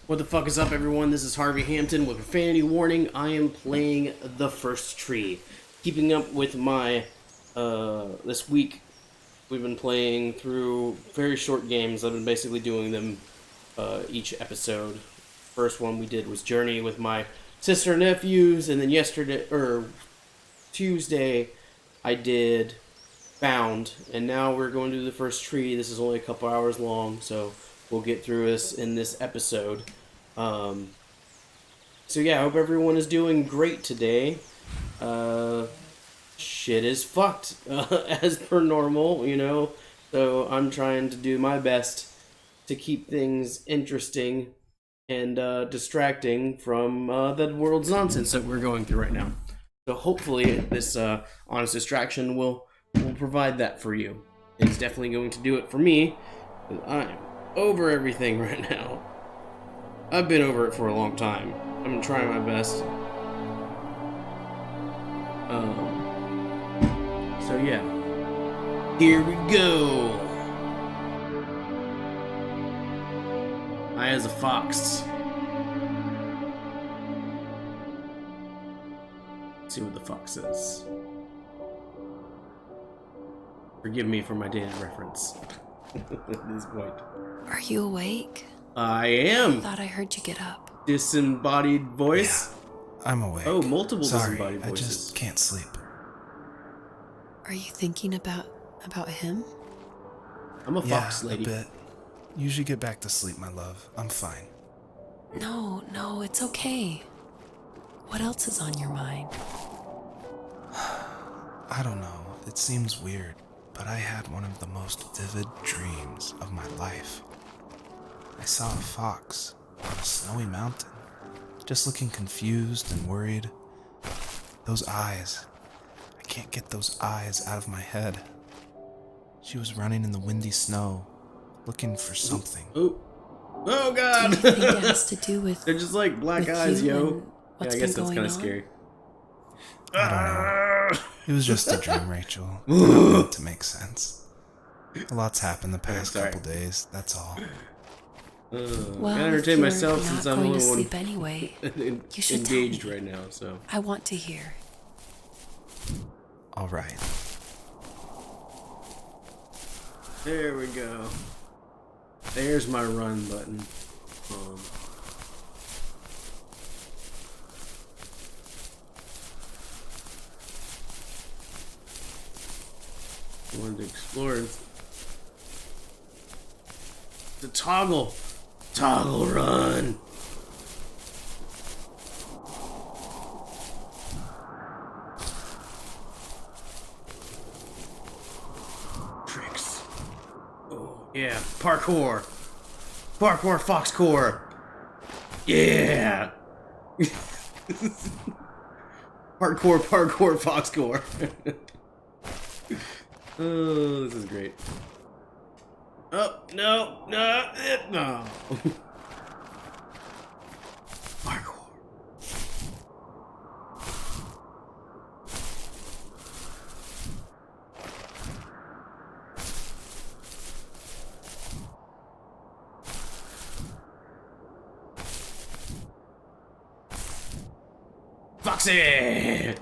What the fuck is up, everyone? This is Harvey Hampton with Profanity Warning. I am playing The First Tree. Keeping up with my, this week, we've been playing through very short games. I've been basically doing them, each episode. First one we did was Journey with my sister and nephews, and then Tuesday, I did Found, and now we're going to do The First Tree. This is only a couple hours long, so we'll get through this in this episode. So yeah, I hope everyone is doing great today. Shit is fucked, as per normal, you know. So I'm trying to do my best to keep things interesting and distracting from the world's nonsense that we're going through right now. So hopefully this honest distraction will provide that for you. It's definitely going to do it for me. I'm over everything right now. I've been over it for a long time. I'm trying my best. So yeah. Here we go. I as a fox. Let's see what the fox says. Forgive me for my dated reference at this point. Are you awake? I am. I thought I heard you get up. Disembodied voice? Yeah, I'm awake. Oh, multiple Sorry, disembodied voices. I just can't sleep. Are you thinking about him? I'm a fox lady. A bit. Usually get back to sleep, my love. I'm fine. No, it's okay. What else is on your mind? I don't know. It seems weird, but I had one of the most vivid dreams of my life. I saw a fox on a snowy mountain, just looking confused and worried. Those eyes. I can't get those eyes out of my head. She was running in the windy snow, looking for something. Oh God! Do you think it has to do with They're just like black eyes, yo. Yeah, I guess that's kind of scary. I don't know. It was just a dream, Rachel. It meant to make sense. A lot's happened the past couple days, that's all. Well, I entertain myself since I'm the only one sleep anyway. You should engaged right now. So I want to hear. All right. there we go. There's my run button. I wanted to explore the toggle run. Tricks. Oh yeah, parkour, foxcore. Yeah. Parkour, foxcore. Oh, this is great. Oh, no. Parkour. Foxy!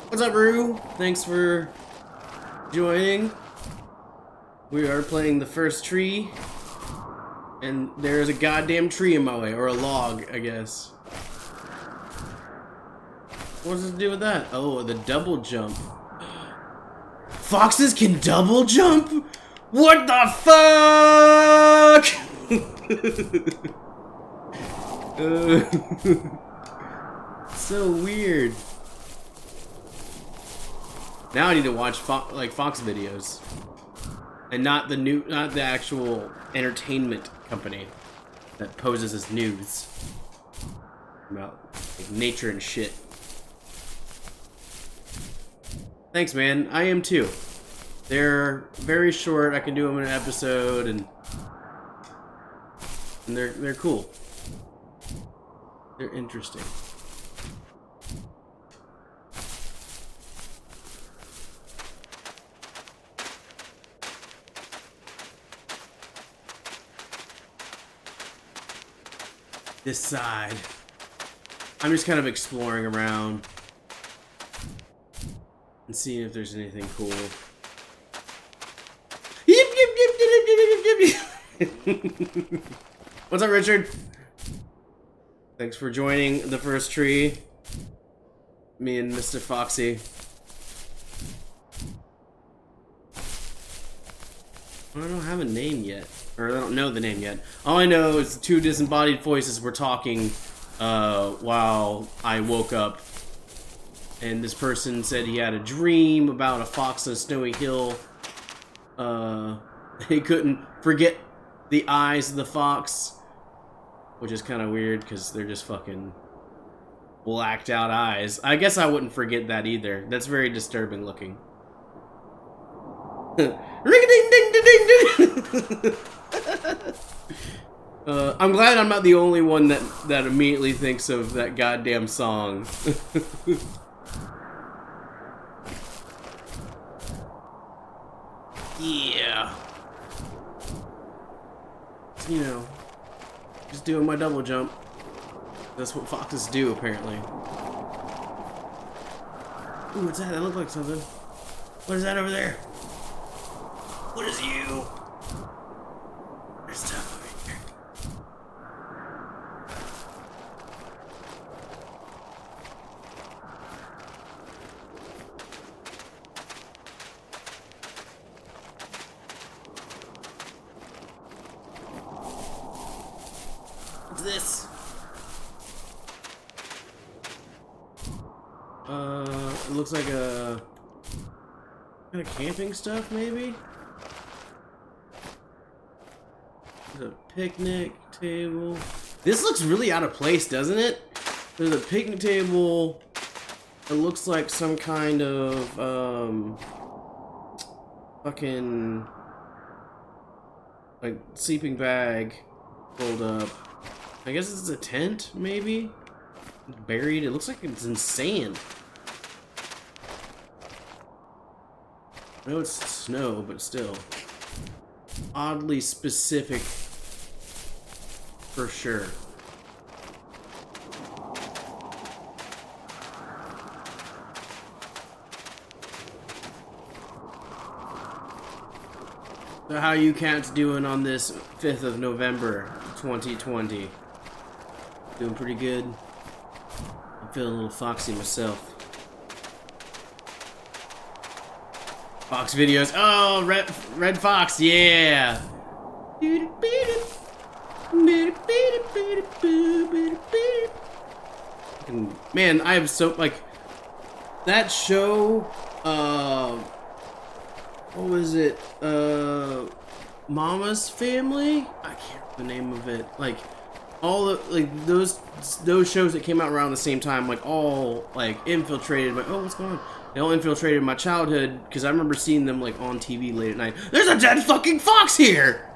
What's up, Rue? Thanks for joining. We are playing The First Tree, and there's a goddamn tree in my way, or a log, I guess. What does it do with that? Oh, the double jump. Foxes can double jump? What the fuck? So weird. Now I need to watch fox videos, and not the actual entertainment company that poses as news about like, nature and shit. Thanks, man. I am too. They're very short. I can do them in an episode, and they're cool. They're interesting. this side. I'm just kind of exploring around and seeing if there's anything cool. What's up, Richard? Thanks for joining the first tree. Me and Mr. Foxy. I don't have a name yet. Or I don't know the name yet. All I know is the two disembodied voices were talking while I woke up. And this person said he had a dream about a fox on a snowy hill. He couldn't forget the eyes of the fox. Which is kind of weird because they're just fucking blacked out eyes. I guess I wouldn't forget that either. That's very disturbing looking. Ring-a-ding-ding-ding-ding-ding! I'm glad I'm not the only one that immediately thinks of that goddamn song. Yeah. You know, just doing my double jump. That's what foxes do, apparently. Ooh, what's that? That looked like something. What is that over there? What is you? There's stuff over here. What's this? It looks like a kind of camping stuff, maybe? There's a picnic table. This looks really out of place, doesn't it? There's a picnic table. It looks like some kind of fucking like sleeping bag pulled up. I guess this is a tent, maybe? It's buried. It looks like it's in sand. I know it's snow, but still. Oddly specific for sure. So how you cats doing on this 5th of November, 2020? Doing pretty good. I'm feeling a little foxy myself. Fox videos. Oh, Red Fox, yeah. Man, I have so like that show. What was it? Mama's Family. I can't remember the name of it. Like all the like those shows that came out around the same time, like all like infiltrated. Like, oh, what's going on? They all infiltrated my childhood because I remember seeing them like on TV late at night. There's a dead fucking fox here!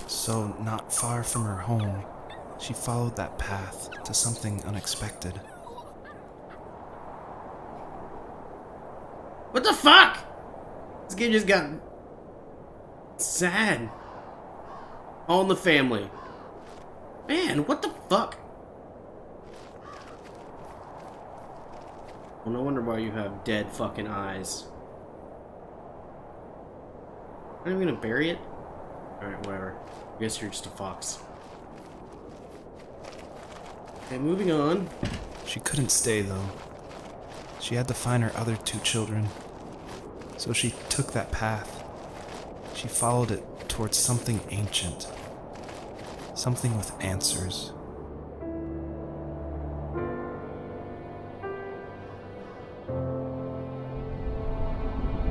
So, not far from her home, she followed that path to something unexpected. What the fuck? This game just got sad. All in the Family. Man, what the fuck? Well, no wonder why you have dead fucking eyes. Are you gonna bury it? Alright, whatever. I guess you're just a fox. Okay, moving on. She couldn't stay, though. She had to find her other two children. So she took that path. She followed it towards something ancient. Something with answers.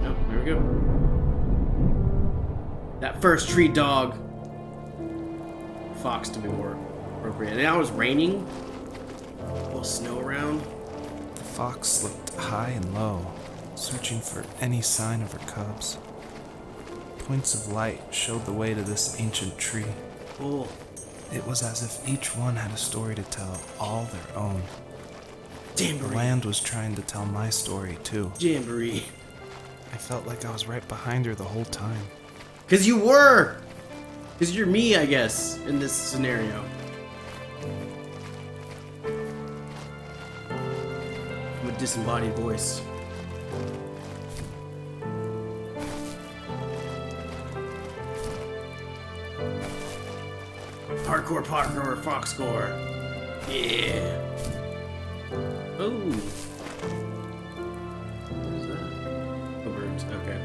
Oh, there we go. That first tree dog. Fox to be more appropriate. And now it's raining. A little snow around. The fox looked high and low, searching for any sign of her cubs. Points of light showed the way to this ancient tree. Cool. It was as if each one had a story to tell, all their own. Jamboree. The land was trying to tell my story, too. Jamboree. I felt like I was right behind her the whole time. Because you were! Because you're me, I guess, in this scenario. I'm a disembodied voice. Hardcore parkour fox score. Yeah. Oh. What is that? Oh, birds. Okay.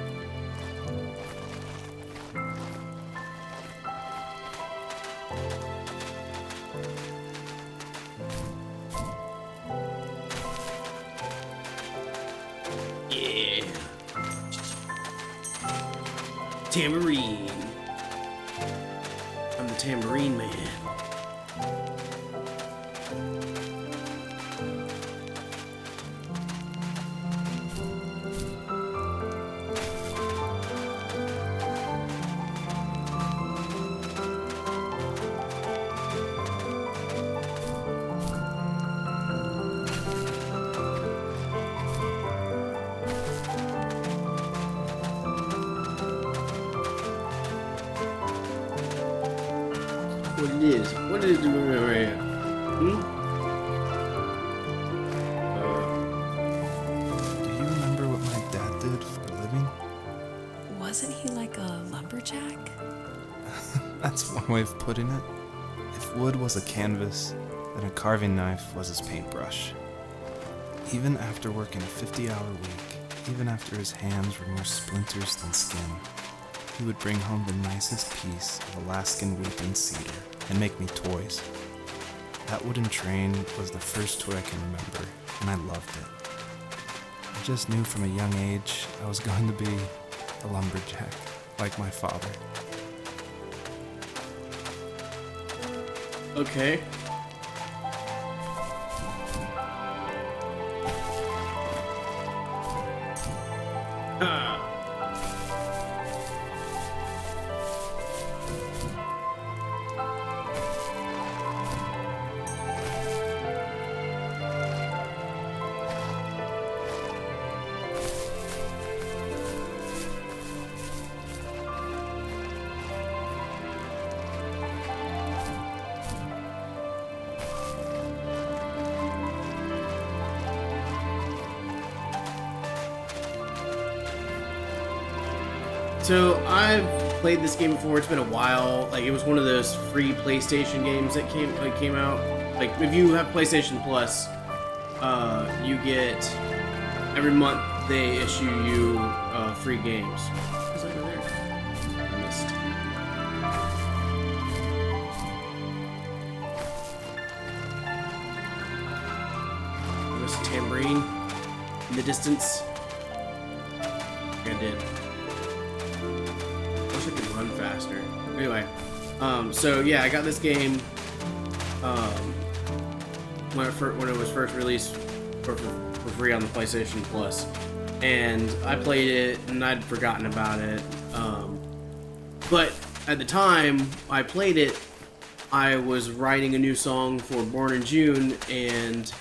Yeah. Tambourine. I'm the tambourine man. What it is? What is it right here? Do you remember what my dad did for a living? Wasn't he like a lumberjack? That's one way of putting it. If wood was a canvas, then a carving knife was his paintbrush. Even after working a 50-hour week, even after his hands were more splinters than skin, he would bring home the nicest piece of Alaskan weeping cedar and make me toys. That wooden train was the first toy I can remember, and I loved it. I just knew from a young age I was going to be a lumberjack, like my father. Okay. Ah. So I've played this game before. It's been a while. Like, it was one of those free PlayStation games that came out. Like, if you have PlayStation Plus, you get every month they issue you free games. What's over there? I missed. There's a tambourine in the distance. I did. I wish I could run faster. Anyway, so yeah, I got this game when it was first released for free on the PlayStation Plus, and I played it and I'd forgotten about it. But at the time I played it, I was writing a new song for Born in June, and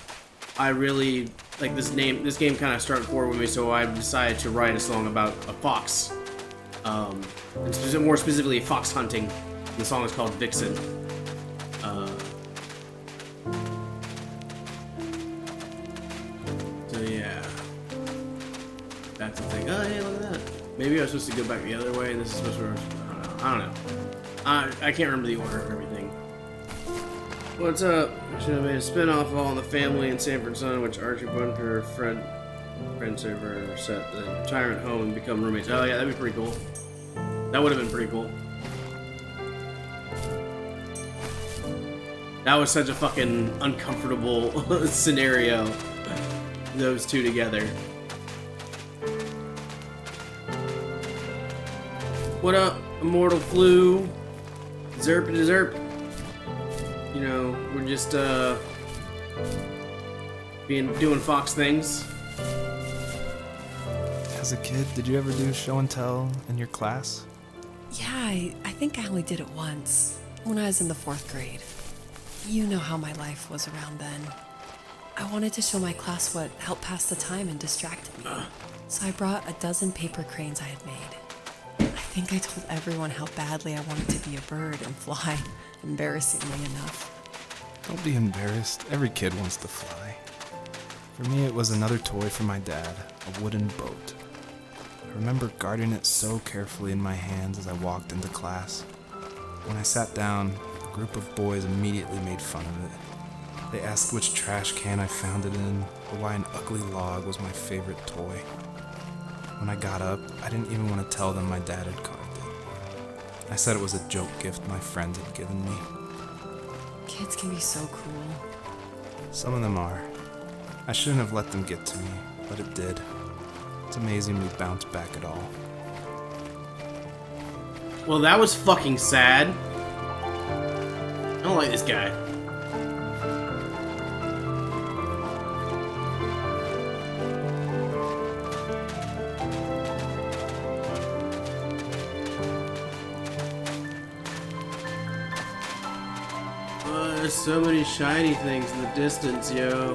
I really like this name. This game kind of struck a chord with me, so I decided to write a song about a fox. And more specifically, fox hunting. The song is called Vixen. So yeah, that's the thing. Oh, hey, look at that. Maybe I was supposed to go back the other way, and this is supposed to. I don't know. I can't remember the order of everything. What's up? I should have made a spin-off of All in the Family and Sanford Son, which Archie Bunker, Fred Server set the retirement home and become roommates. Oh yeah, that'd be pretty cool. That would have been pretty cool. That was such a fucking uncomfortable scenario. Those two together. What up, Immortal Flu? Zerp to Zerp. You know, we're just doing fox things. As a kid, did you ever do show and tell in your class? Yeah, I think I only did it once, when I was in the 4th grade. You know how my life was around then. I wanted to show my class what helped pass the time and distracted me. So I brought a dozen paper cranes I had made. I think I told everyone how badly I wanted to be a bird and fly, embarrassingly enough. Don't be embarrassed. Every kid wants to fly. For me, it was another toy from my dad, a wooden boat. I remember guarding it so carefully in my hands as I walked into class. When I sat down, a group of boys immediately made fun of it. They asked which trash can I found it in, or why an ugly log was my favorite toy. When I got up, I didn't even want to tell them my dad had carved it. I said it was a joke gift my friends had given me. Kids can be so cruel. Some of them are. I shouldn't have let them get to me, but it did. It's amazing we bounced back at all. Well, that was fucking sad. I don't like this guy. There's so many shiny things in the distance, yo.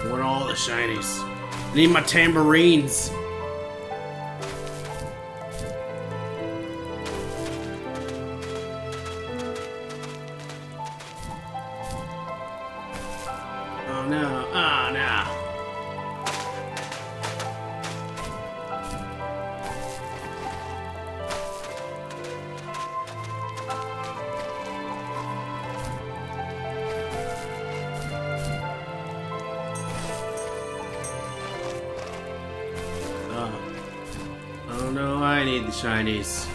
I want all the shinies. I need my tambourines. Oh no, oh no. Oh no, I need the shinies.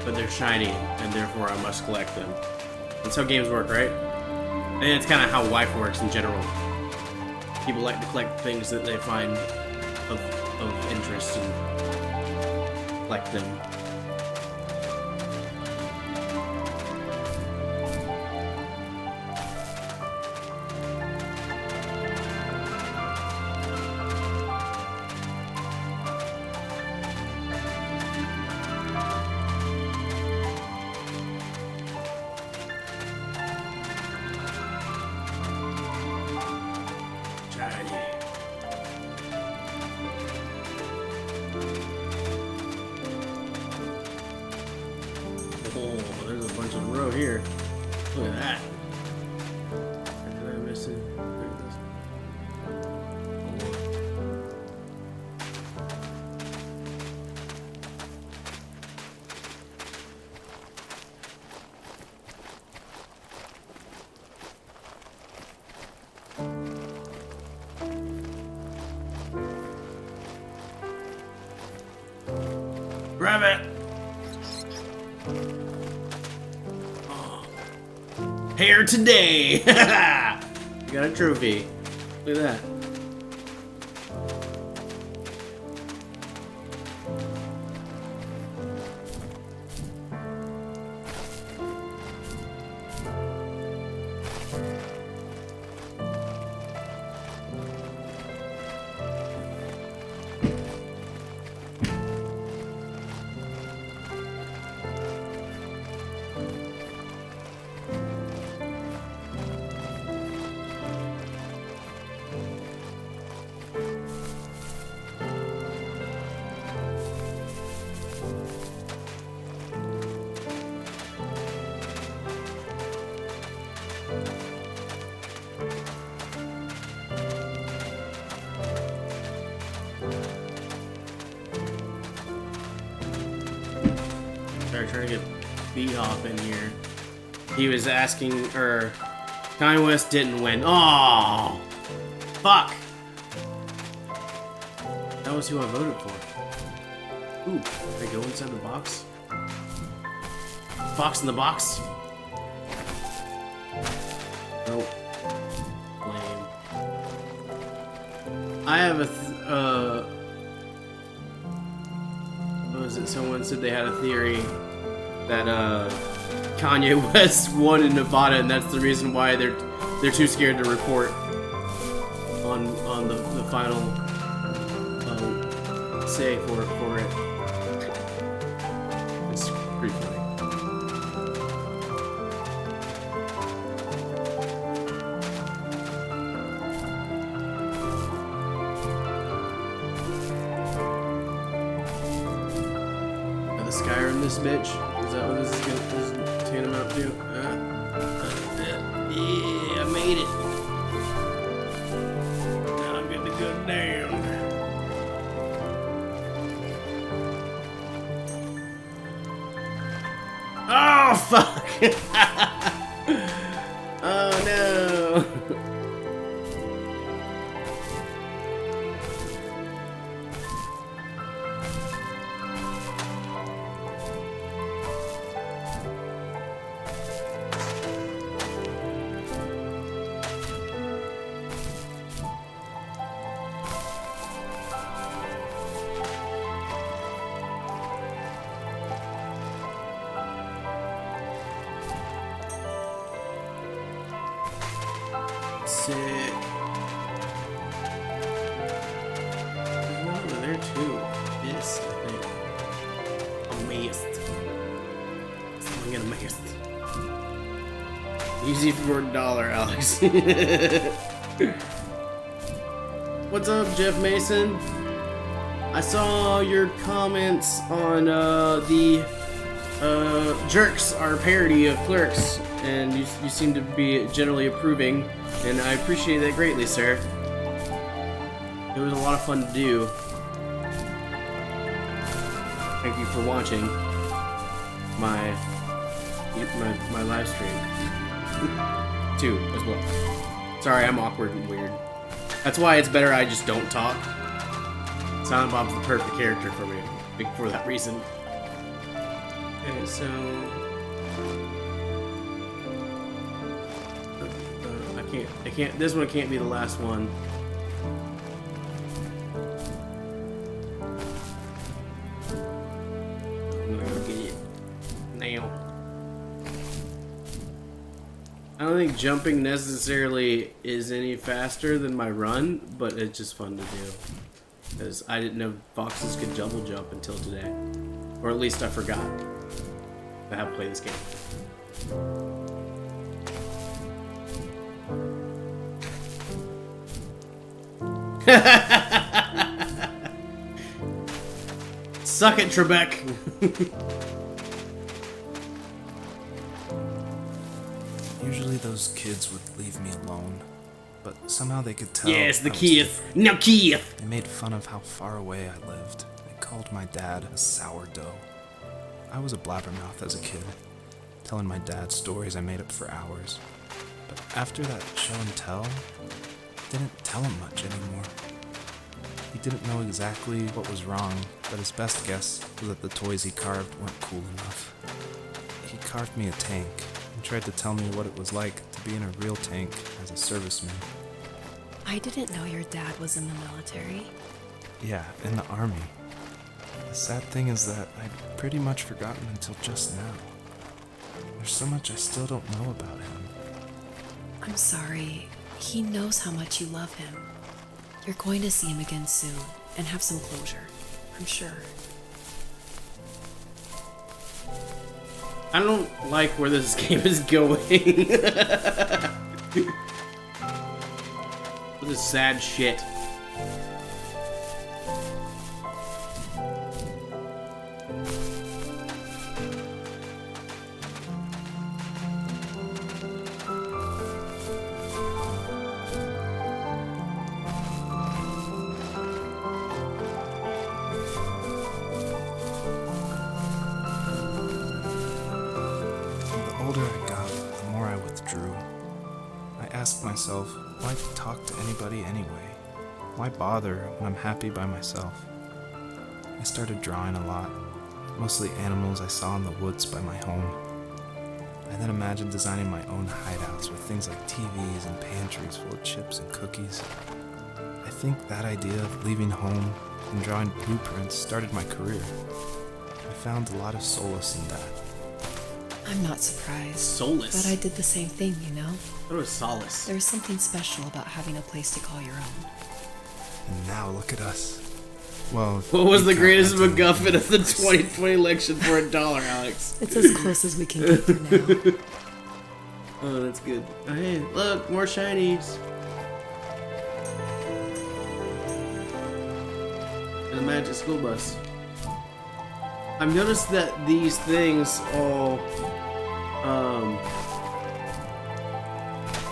But they're shiny, and therefore I must collect them. That's how games work, right? And it's kind of how life works in general. People like to collect things that they find of interest and collect them. Oh, there's a bunch in a row here. Look at that. What did I miss it? Grab it! Hair today! You got a trophy. Look at that. Sorry, trying to get B-Hop in here. He was asking, or Kanye West didn't win. Oh, fuck! That was who I voted for. Ooh, can I go inside the box? Box in the box? Nope. Lame. I have a what was it? Someone said they had a theory that Kanye West won in Nevada, and that's the reason why they're too scared to report on the final say for it. It's pretty funny. Skyrim this bitch? Is that what this is tantamount to? Yeah, I made it. Now I'm getting to go down. Oh, fuck! Oh, no! Sick. There's one over there too. This, I think. A mist. Something in a mist. Easy for $1, Alex. What's up, Jeff Mason? I saw your comments on the Jerks, our parody of Clerks, and you seem to be generally approving, and I appreciate that greatly, sir. It was a lot of fun to do. Thank you for watching my live stream too, as well. Sorry, I'm awkward and weird. That's why it's better I just don't talk. Silent Bob's the perfect character for me, for that reason. Okay, so I can't. This one can't be the last one. I'm gonna go get it now. I don't think jumping necessarily is any faster than my run, but it's just fun to do. Because I didn't know foxes could double jump until today. Or at least I forgot. I have played this game. Suck it, Trebek! Usually those kids would leave me alone, but somehow they could tell. Yes, the Keith. No, Keith! They made fun of how far away I lived. They called my dad a sourdough. I was a blabbermouth as a kid, telling my dad stories I made up for hours. But after that show and tell, I didn't tell him much anymore. He didn't know exactly what was wrong, but his best guess was that the toys he carved weren't cool enough. He carved me a tank and tried to tell me what it was like to be in a real tank as a serviceman. I didn't know your dad was in the military. Yeah, in the army. The sad thing is that I'd pretty much forgotten until just now. There's so much I still don't know about him. I'm sorry. He knows how much you love him. You're going to see him again soon and have some closure, I'm sure. I don't like where this game is going. This is sad shit. I asked myself, why talk to anybody anyway? Why bother when I'm happy by myself? I started drawing a lot, mostly animals I saw in the woods by my home. I then imagined designing my own hideouts with things like TVs and pantries full of chips and cookies. I think that idea of leaving home and drawing blueprints started my career. I found a lot of solace in that. I'm not surprised. Solace? But I did the same thing, you know? What was solace? There's something special about having a place to call your own. And now look at us. Well, what was the greatest MacGuffin of the 2020 election for $1, Alex? It's as close as we can get for now. Oh, that's good. Oh, hey, look, more shinies. And a magic school bus. I've noticed that these things all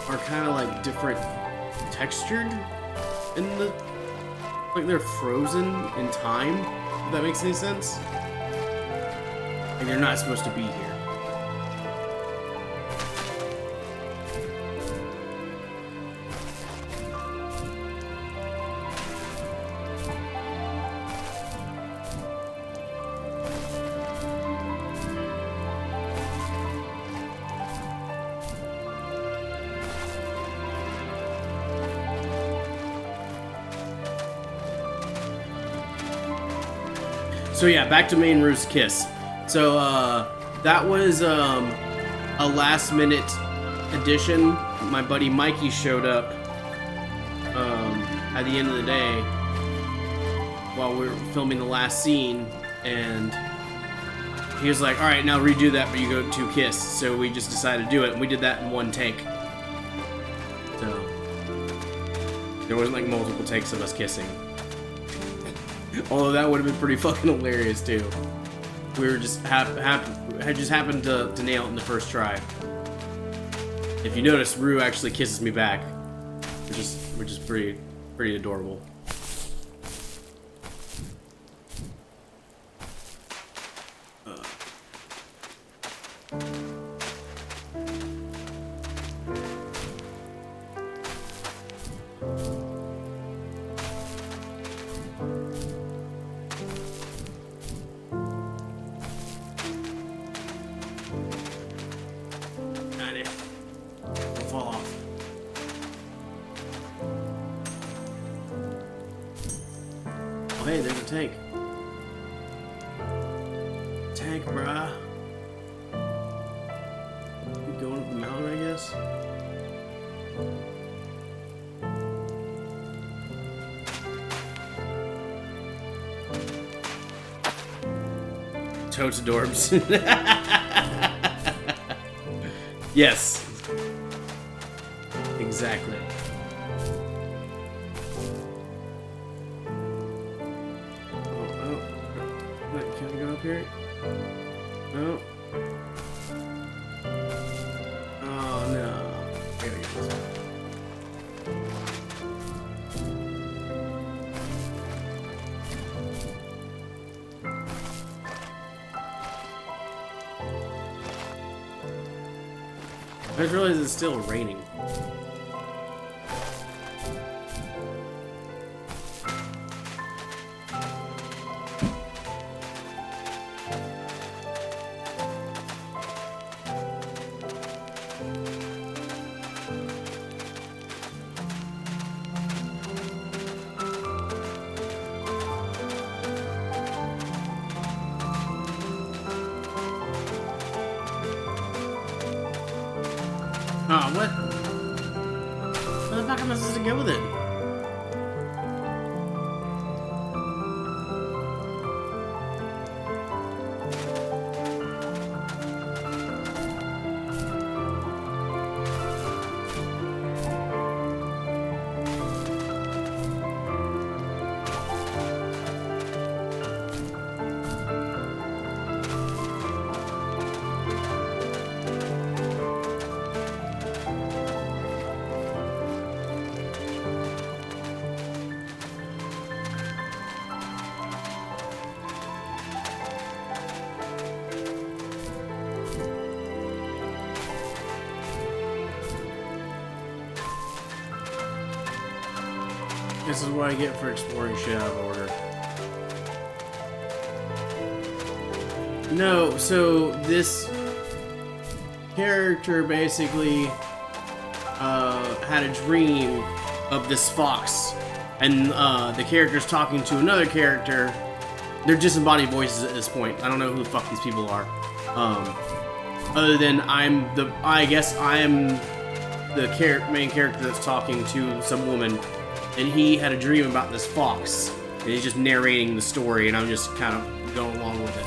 are kind of like different textured in the, like they're frozen in time, if that makes any sense. And they're not supposed to be here. So yeah, back to Main Roof's Kiss. So that was a last minute addition. My buddy Mikey showed up at the end of the day while we were filming the last scene, and he was like, all right, now redo that, but you go to Kiss. So we just decided to do it, and we did that in one take. So there wasn't like multiple takes of us kissing. Although that would have been pretty fucking hilarious too. We were just had just happened to nail it in the first try. If you notice, Rue actually kisses me back, which is pretty adorable. Fall off. Oh, hey, there's a tank. Tank, bruh. Keep going up the mountain, I guess. Totes adorbs. Yes. Exactly. Oh. Wait, can I go up here? No. Oh no. There we go. I just realized it's still raining. Oh, what? Where the fuck am I supposed to go with it? This is what I get for exploring shit out of order. No, so this character basically had a dream of this fox, and the character's talking to another character. They're disembodied voices at this point. I don't know who the fuck these people are. Other than I guess I'm the main character that's talking to some woman, and he had a dream about this fox, and he's just narrating the story, and I'm just kind of going along with it.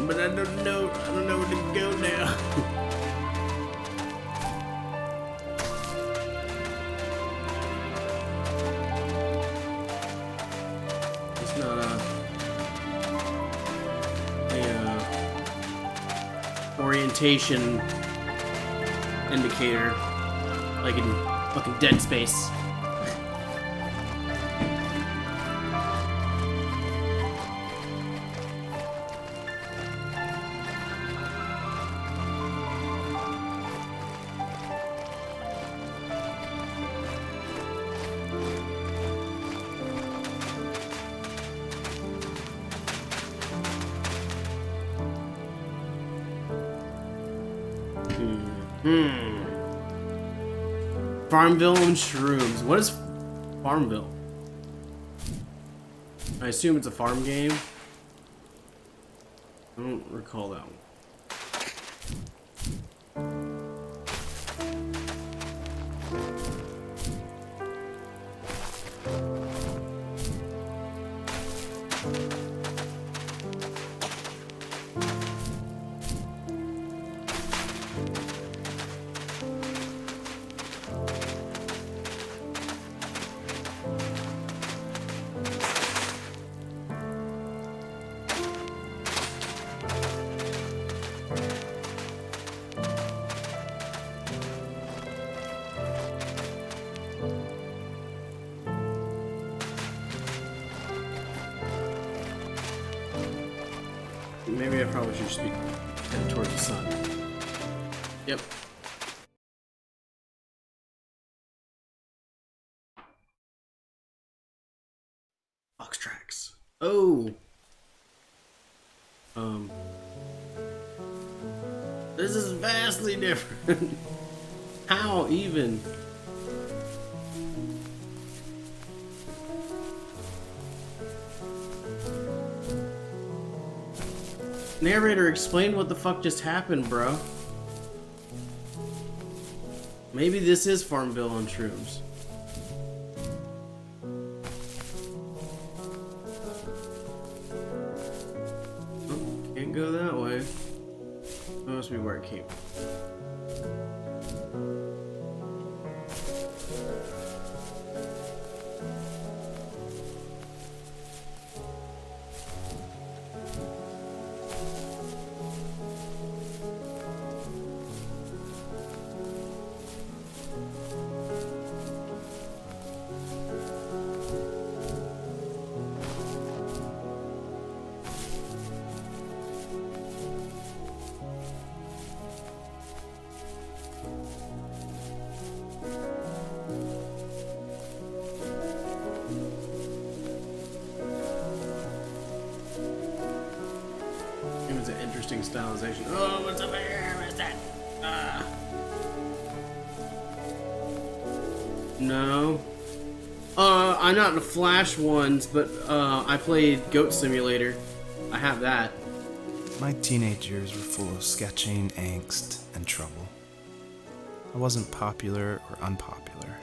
But I don't know where to go now. orientation indicator, like in fucking Dead Space. Farmville and shrooms. What is Farmville? I assume it's a farm game. I don't recall that one. Maybe I probably should speak head towards the sun. Yep. Fox tracks. Oh. This is vastly different. How even? Narrator, explain what the fuck just happened, bro. Maybe this is Farmville on shrooms. Oh, can't go that way. That must be where it came from. Interesting stylization. Oh, what's up here? What's that? No. I'm not in the Flash ones, but I played Goat Simulator. I have that. My teenage years were full of sketching, angst, and trouble. I wasn't popular or unpopular.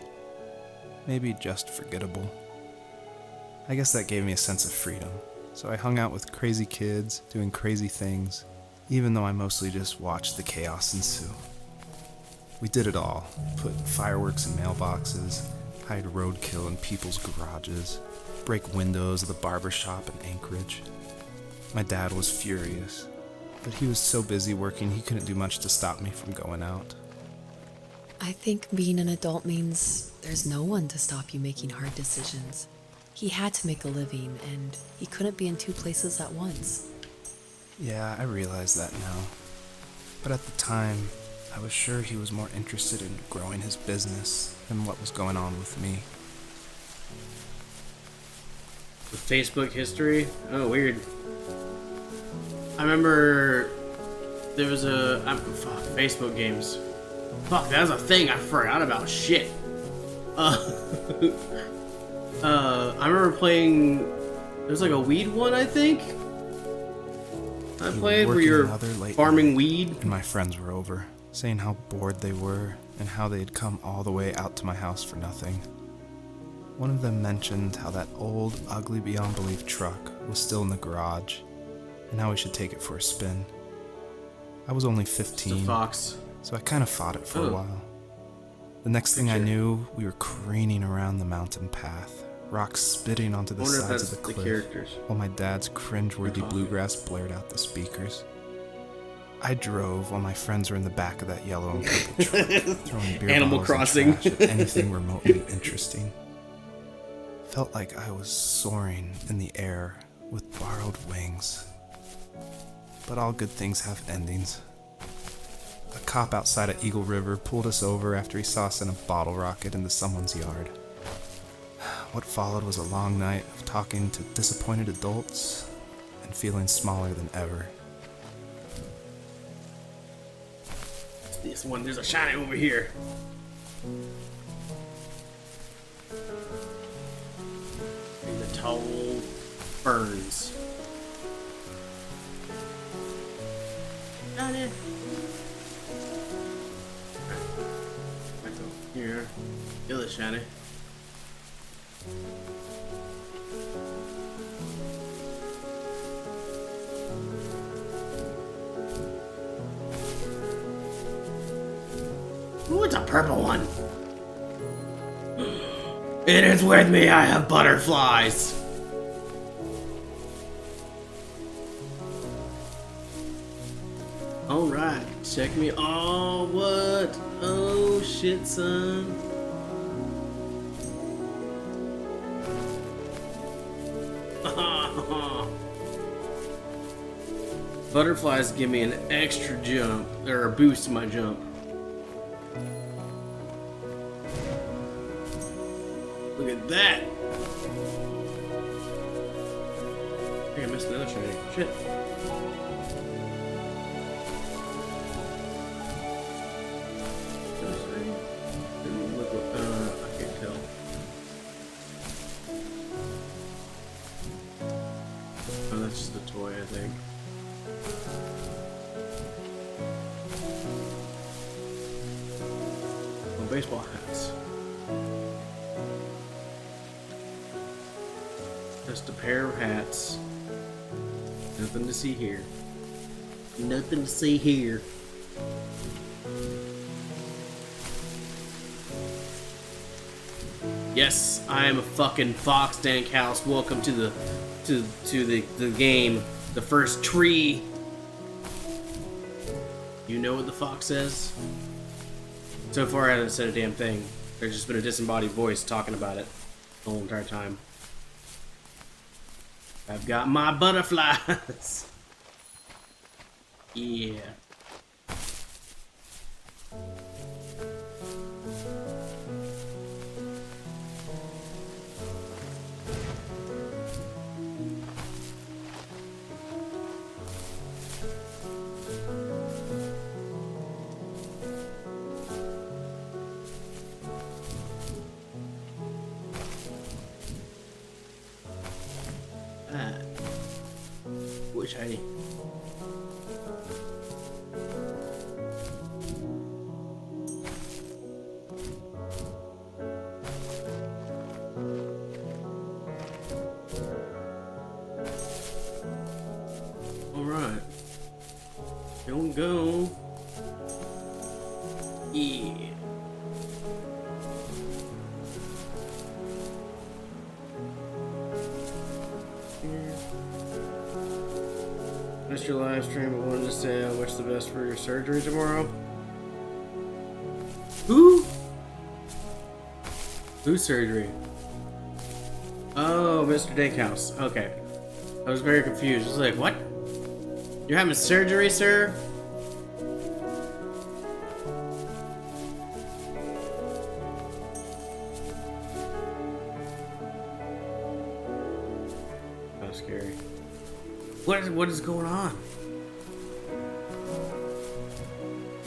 Maybe just forgettable. I guess that gave me a sense of freedom. So I hung out with crazy kids, doing crazy things, even though I mostly just watched the chaos ensue. We did it all. Put fireworks in mailboxes, hide roadkill in people's garages, break windows of the barber shop in Anchorage. My dad was furious, but he was so busy working he couldn't do much to stop me from going out. I think being an adult means there's no one to stop you making hard decisions. He had to make a living, and he couldn't be in two places at once. Yeah, I realize that now. But at the time, I was sure he was more interested in growing his business than what was going on with me. With Facebook history? Oh, weird. I remember there was Facebook games. Fuck, that was a thing I forgot about. Shit. I remember playing. There's like a weed one, I think. I played where you're farming weed. And my friends were over, saying how bored they were and how they had come all the way out to my house for nothing. One of them mentioned how that old, ugly beyond belief truck was still in the garage, and how we should take it for a spin. I was only 15, it's a Fox. So I kind of fought it for a while. The next thing I knew, we were careening around the mountain path, rocks spitting onto I the wonder if sides that's of the the cliff, characters. while my dad's cringeworthy talking. bluegrass blared out the speakers. I drove while my friends were in the back of that yellow and purple truck, throwing beer Animal bottles Crossing. and trash at anything remotely interesting. Felt like I was soaring in the air with borrowed wings. But all good things have endings. A cop outside of Eagle River pulled us over after he saw us in a bottle rocket into someone's yard. What followed was a long night of talking to disappointed adults and feeling smaller than ever. This one, there's a shiny over here. In the tall ferns. Got it. Back over here. Kill it, shiny. Ooh, it's a purple one. It is with me, I have butterflies. Alright, check me. Oh, what? Oh, shit, son. Butterflies give me an extra jump, or a boost to my jump. Look at that! I think I missed another shiny. Shit. Another shiny? Didn't look what- I can't tell. Oh, that's just a toy, I think. Oh, baseball hats. Just a pair of hats. Nothing to see here. Nothing to see here. Yes, I am a fucking fox, Dankhouse. Welcome to the game. The first tree. You know what the fox says? So far, I haven't said a damn thing. There's just been a disembodied voice talking about it the whole entire time. I've got my butterflies. Yeah. Which I Alright. Don't go. Yeah. Missed your live stream, but wanted to say I wish the best for your surgery tomorrow. Who? Whose surgery? Oh, Mr. Dakehouse. Okay. I was very confused. I was like, what? You're having surgery, sir? That was scary. What is going on?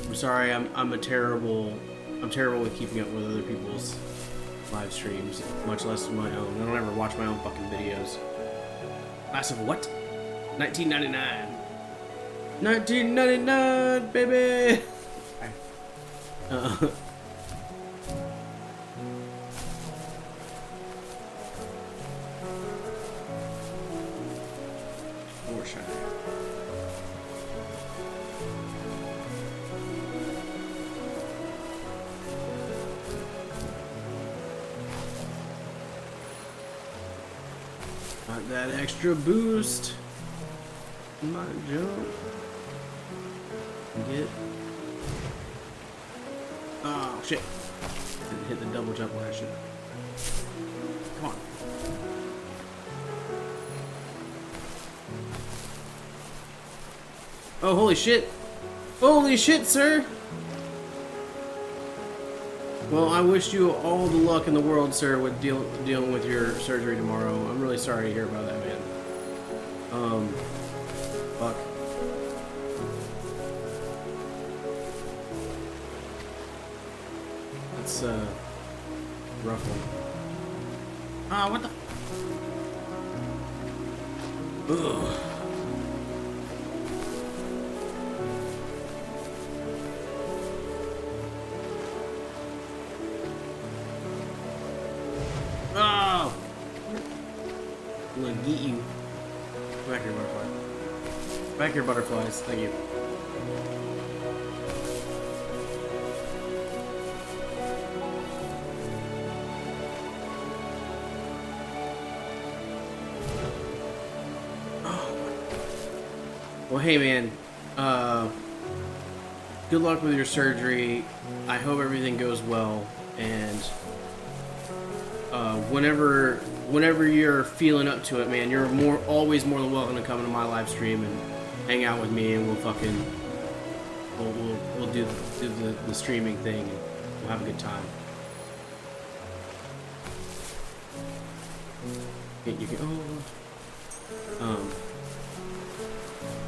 I'm sorry, I'm terrible with keeping up with other people's live streams, much less my own. I don't ever watch my own fucking videos. Class of what? 1999. 1999, baby! More shiny. Got that extra boost. My jump. Get. Oh shit! Didn't hit the double jump when I should. Come on. Oh holy shit! Holy shit, sir! Well, I wish you all the luck in the world, sir, with dealing with your surgery tomorrow. I'm really sorry to hear about that, man. Fuck. That's, rough one. Ah, what the... Ugh. Oh! I'm gonna get you. Back here, butterfly. Back here, butterflies. Thank you. Well, hey, man. Good luck with your surgery. I hope everything goes well. And whenever you're feeling up to it, man, you're always more than welcome to come to my live stream and hang out with me, and we'll do the streaming thing, and we'll have a good time. You can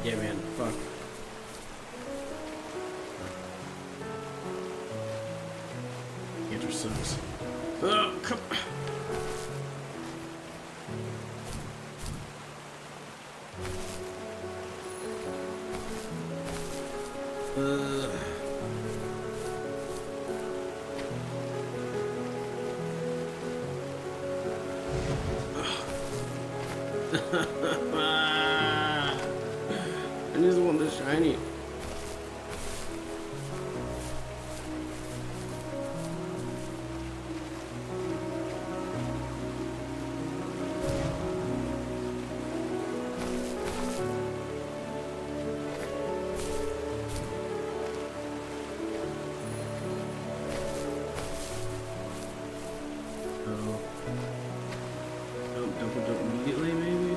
yeah, man, fuck. Cancer sucks. Oh, come on. I just want the shiny. Double immediately, maybe?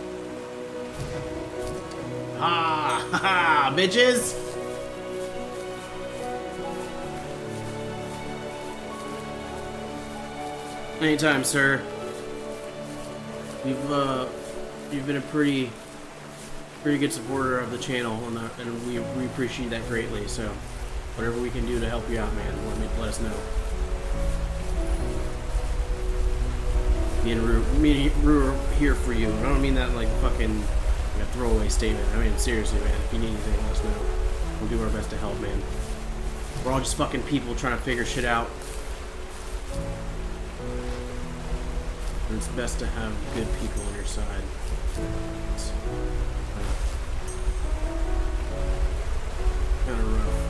Ha ha, bitches! Anytime, sir. You've been a pretty good supporter of the channel, and we appreciate that greatly. So, whatever we can do to help you out, man, let us know. Me and Rue are here for you. I don't mean that like fucking like a throwaway statement. I mean seriously, man. If you need anything, let us know. We'll do our best to help, man. We're all just fucking people trying to figure shit out. And it's best to have good people on your side. It's kind of rough.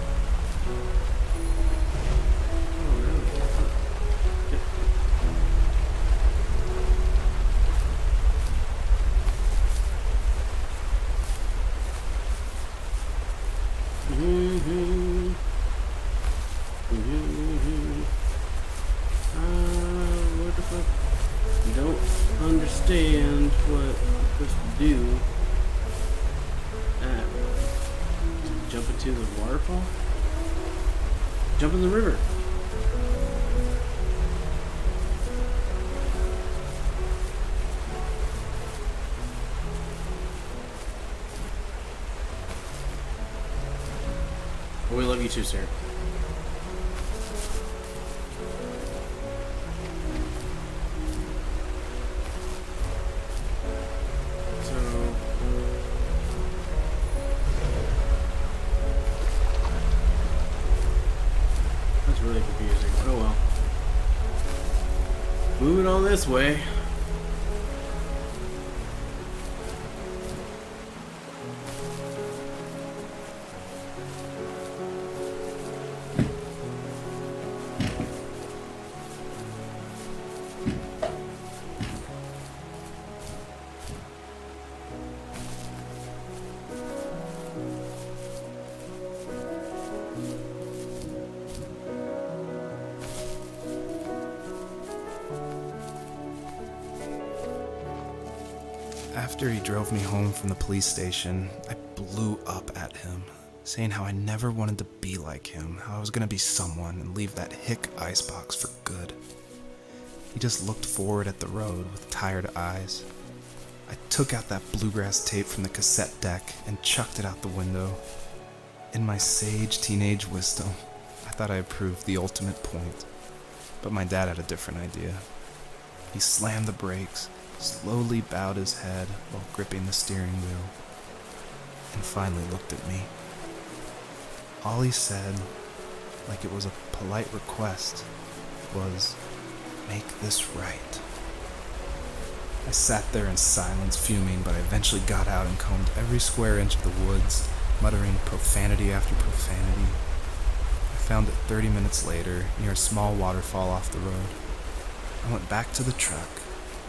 What the fuck? Don't understand what I'm supposed to do. Jump into the waterfall? Jump in the river. Well, we love you too, sir. Really confusing. Oh well. Moving on this way. After he drove me home from the police station, I blew up at him, saying how I never wanted to be like him, how I was gonna be someone and leave that hick icebox for good. He just looked forward at the road with tired eyes. I took out that bluegrass tape from the cassette deck and chucked it out the window. In my sage teenage wisdom, I thought I proved the ultimate point. But my dad had a different idea. He slammed the brakes, slowly bowed his head while gripping the steering wheel, and finally looked at me. All he said, like it was a polite request, was, "Make this right." I sat there in silence, fuming, but I eventually got out and combed every square inch of the woods, muttering profanity after profanity. I found it 30 minutes later, near a small waterfall off the road. I went back to the truck,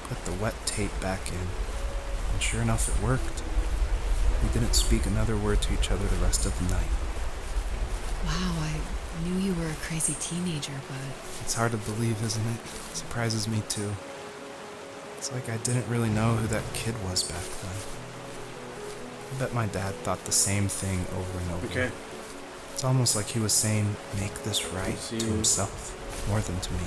put the wet tape back in, and sure enough it worked. We didn't speak another word to each other the rest of the night. Wow, I knew you were a crazy teenager, but... It's hard to believe, isn't it? It surprises me too. It's like I didn't really know who that kid was back then. I bet my dad thought the same thing over and over. Okay. It's almost like he was saying, "Make this right," see. to himself, more than to me.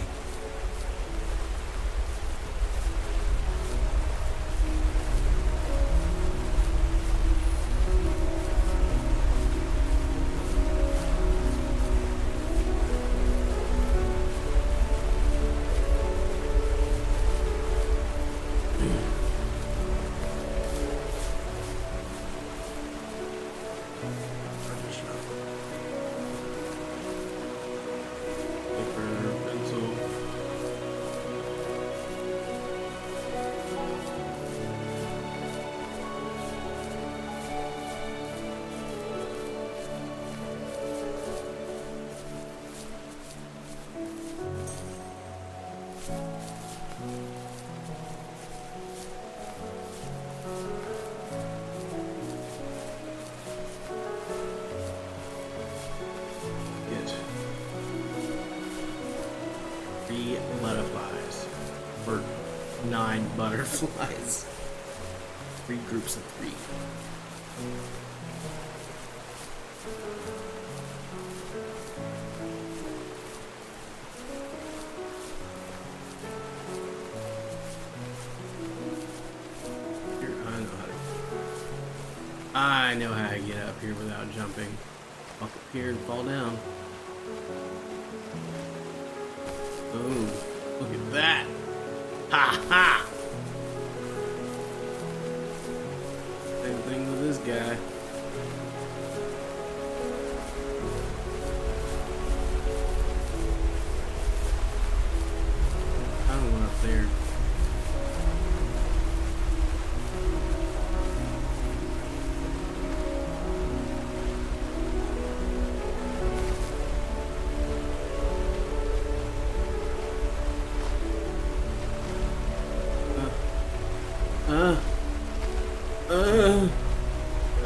Paper, pencil. Get 3 butterflies. Or 9 butterflies. 3 groups of 3. Here, I know how to get up here without jumping. Walk up here and fall down. Boom. Look at that. Ha ha! Same thing with this guy. I don't want up there.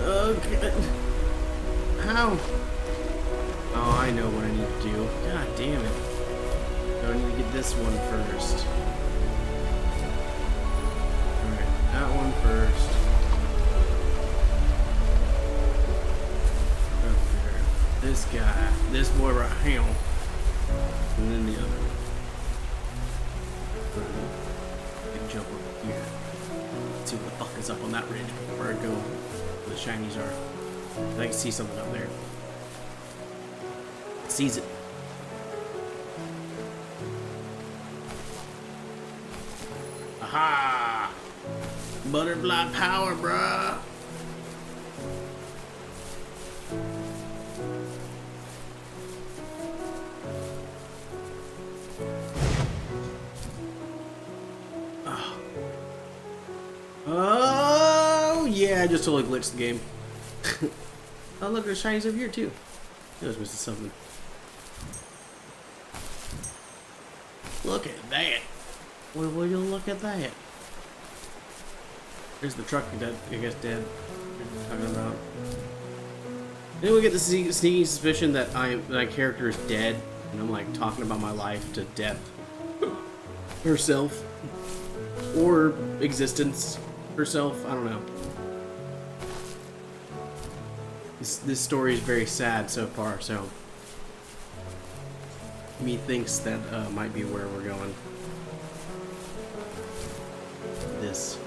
Okay. How? Oh, I know what I need to do. God damn it. I need to get this one first. Alright, that one first. Up there. This guy. This boy right here. And then the other one. Can jump over here. See what the fuck is up on that ridge before I go where the shinies are. I can see something up there. Sees it. Aha! Butterfly power, bruh! Oh, yeah, I just totally glitched the game. Oh, look, there's shinies over here, too. I was missing something. Look at that. Will you look at that? There's the truck, I guess, dead. Talking about. Then we get the sneaking suspicion that my character is dead, and I'm like talking about my life to death herself or existence. herself. I don't know. This story is very sad so far, so methinks that might be where we're going. This.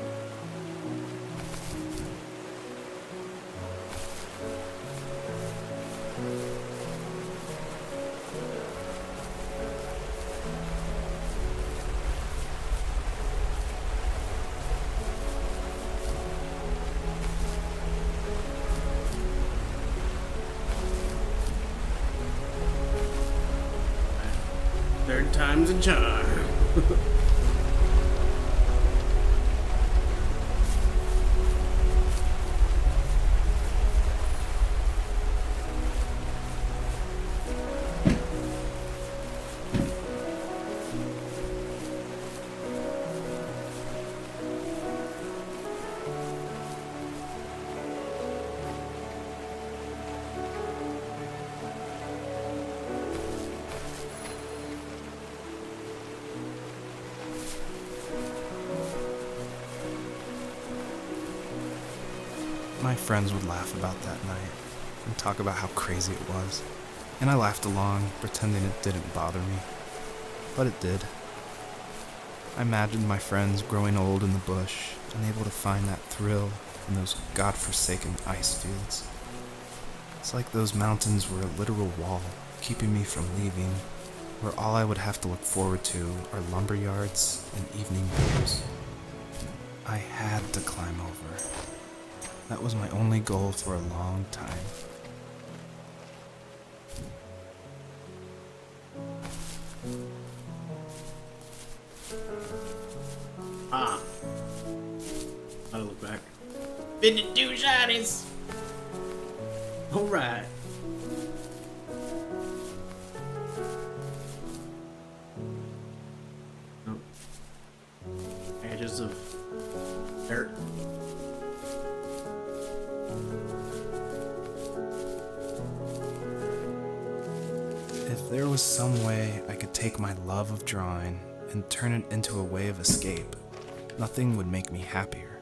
Third time's a charm. My friends would laugh about that night and talk about how crazy it was, and I laughed along, pretending it didn't bother me. But it did. I imagined my friends growing old in the bush, unable to find that thrill in those godforsaken ice fields. It's like those mountains were a literal wall, keeping me from leaving, where all I would have to look forward to are lumber yards and evening beers. I had to climb over. That was my only goal for a long time. Ah. Gotta look back. 52 shotties! Alright. Oh. Edges of dirt. If there was some way I could take my love of drawing and turn it into a way of escape, nothing would make me happier.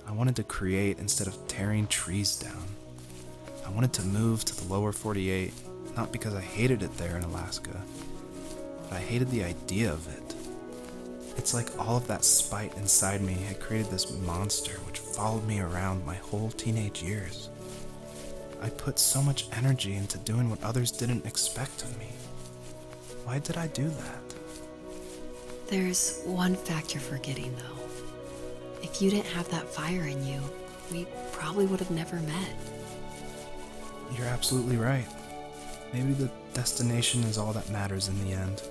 I wanted to create instead of tearing trees down. I wanted to move to the lower 48, not because I hated it there in Alaska, but I hated the idea of it. It's like all of that spite inside me had created this monster which followed me around my whole teenage years. I put so much energy into doing what others didn't expect of me. Why did I do that? There's one fact you're forgetting, though. If you didn't have that fire in you, we probably would have never met. You're absolutely right. Maybe the destination is all that matters in the end.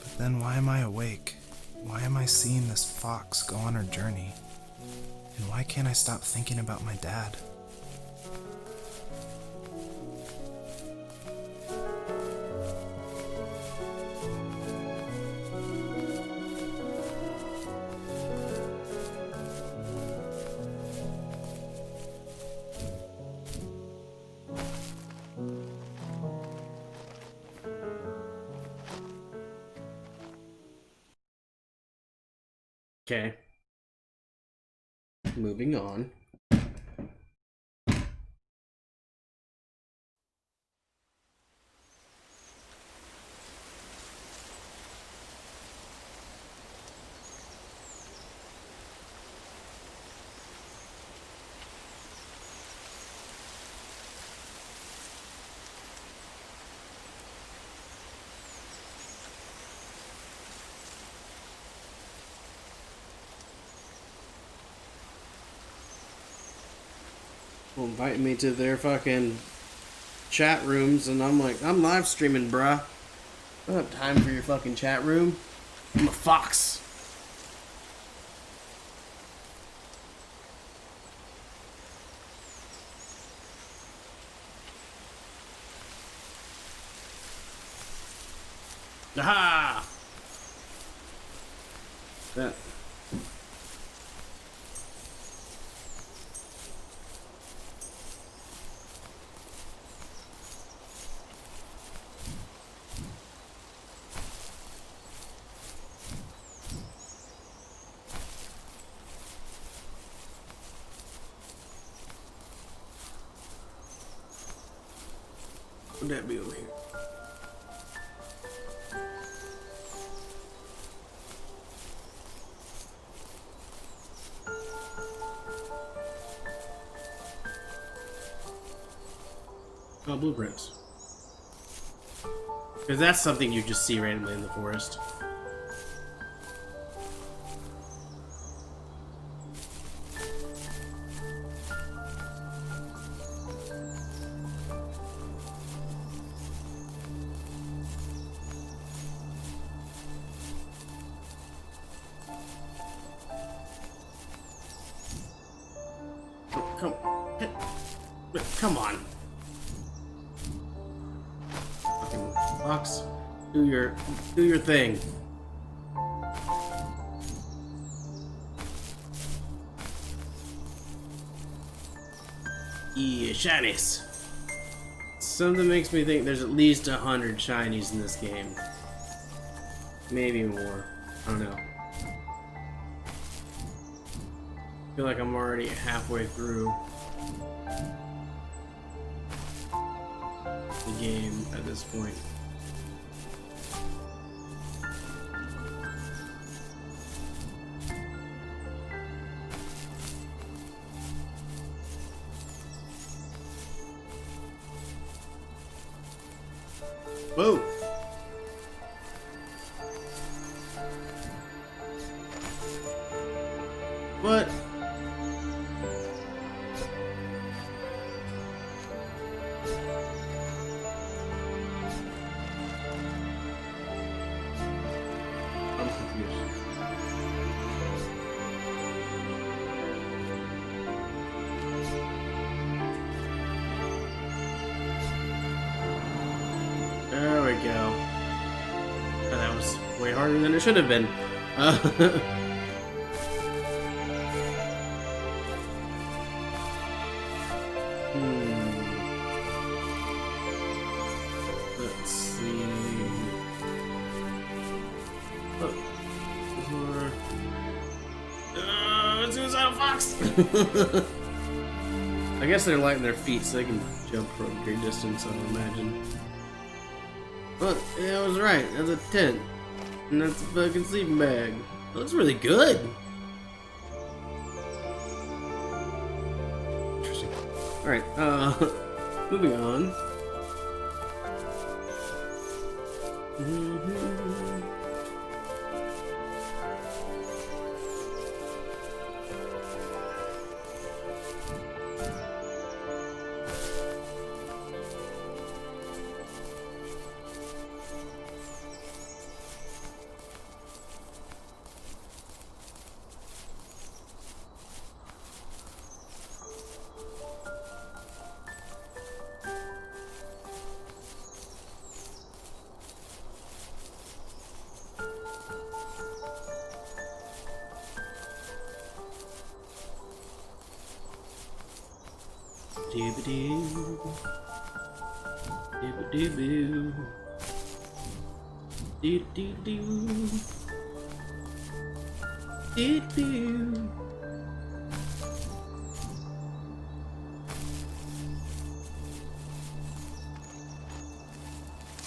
But then why am I awake? Why am I seeing this fox go on her journey? And why can't I stop thinking about my dad? Okay. Moving on. Inviting me to their fucking chat rooms, and I'm like, I'm live streaming, bruh. I don't have time for your fucking chat room. I'm a fox. Aha! That. Would that be over here? Oh, blueprints. Because that's something you just see randomly in the forest. Come on. Fucking fox. Do your thing. Yeah, shinies. Something makes me think there's at least 100 shinies in this game. Maybe more. I don't know. I feel like I'm already halfway through the game at this point. Whoa! What? I'm confused. There we go. Oh, that was way harder than it should have been. Let's see. Oh, suicidal fox! I guess they're light in their feet, so they can jump from a great distance, I would imagine. But yeah, I was right. That's a tent. And that's a fucking sleeping bag. It looks really good. Interesting. Alright, moving on. Doo-ba-doo. Doo-ba-doo-boo. Doo-doo-doo. Doo-doo.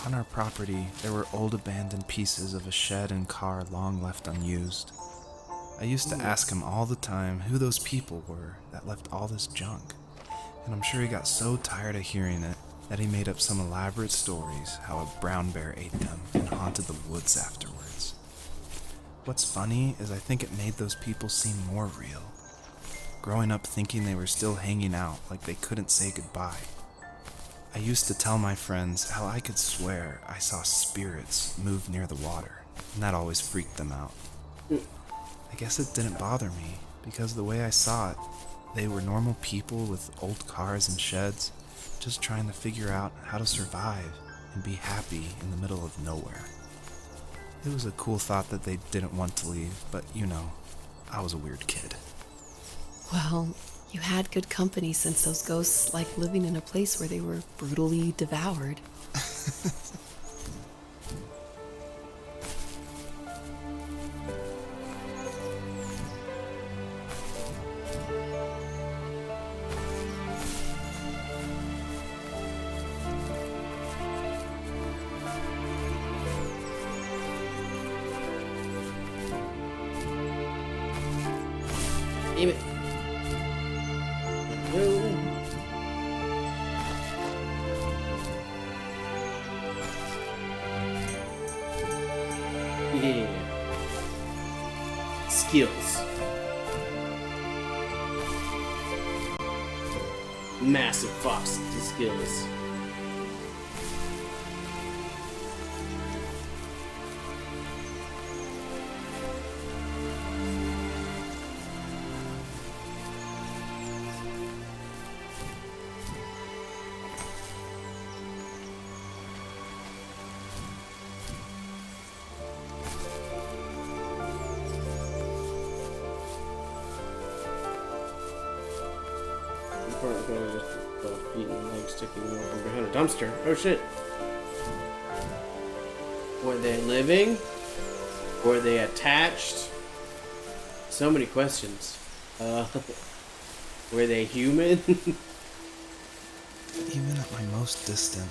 On our property, there were old abandoned pieces of a shed and car long left unused. I used to ask him all the time who those people were that left all this junk. And I'm sure he got so tired of hearing it that he made up some elaborate stories how a brown bear ate them and haunted the woods afterwards. What's funny is I think it made those people seem more real. Growing up thinking they were still hanging out like they couldn't say goodbye. I used to tell my friends how I could swear I saw spirits move near the water, and that always freaked them out. I guess it didn't bother me, because the way I saw it, they were normal people with old cars and sheds, just trying to figure out how to survive and be happy in the middle of nowhere. It was a cool thought that they didn't want to leave, but you know, I was a weird kid. Well, you had good company since those ghosts liked living in a place where they were brutally devoured. Damn it. No. Yeah. Skills. Massive fox skills. Just both feet and legs sticking out from behind a dumpster. Oh shit. Were they living? Were they attached? So many questions. Were they human? Even at my most distant,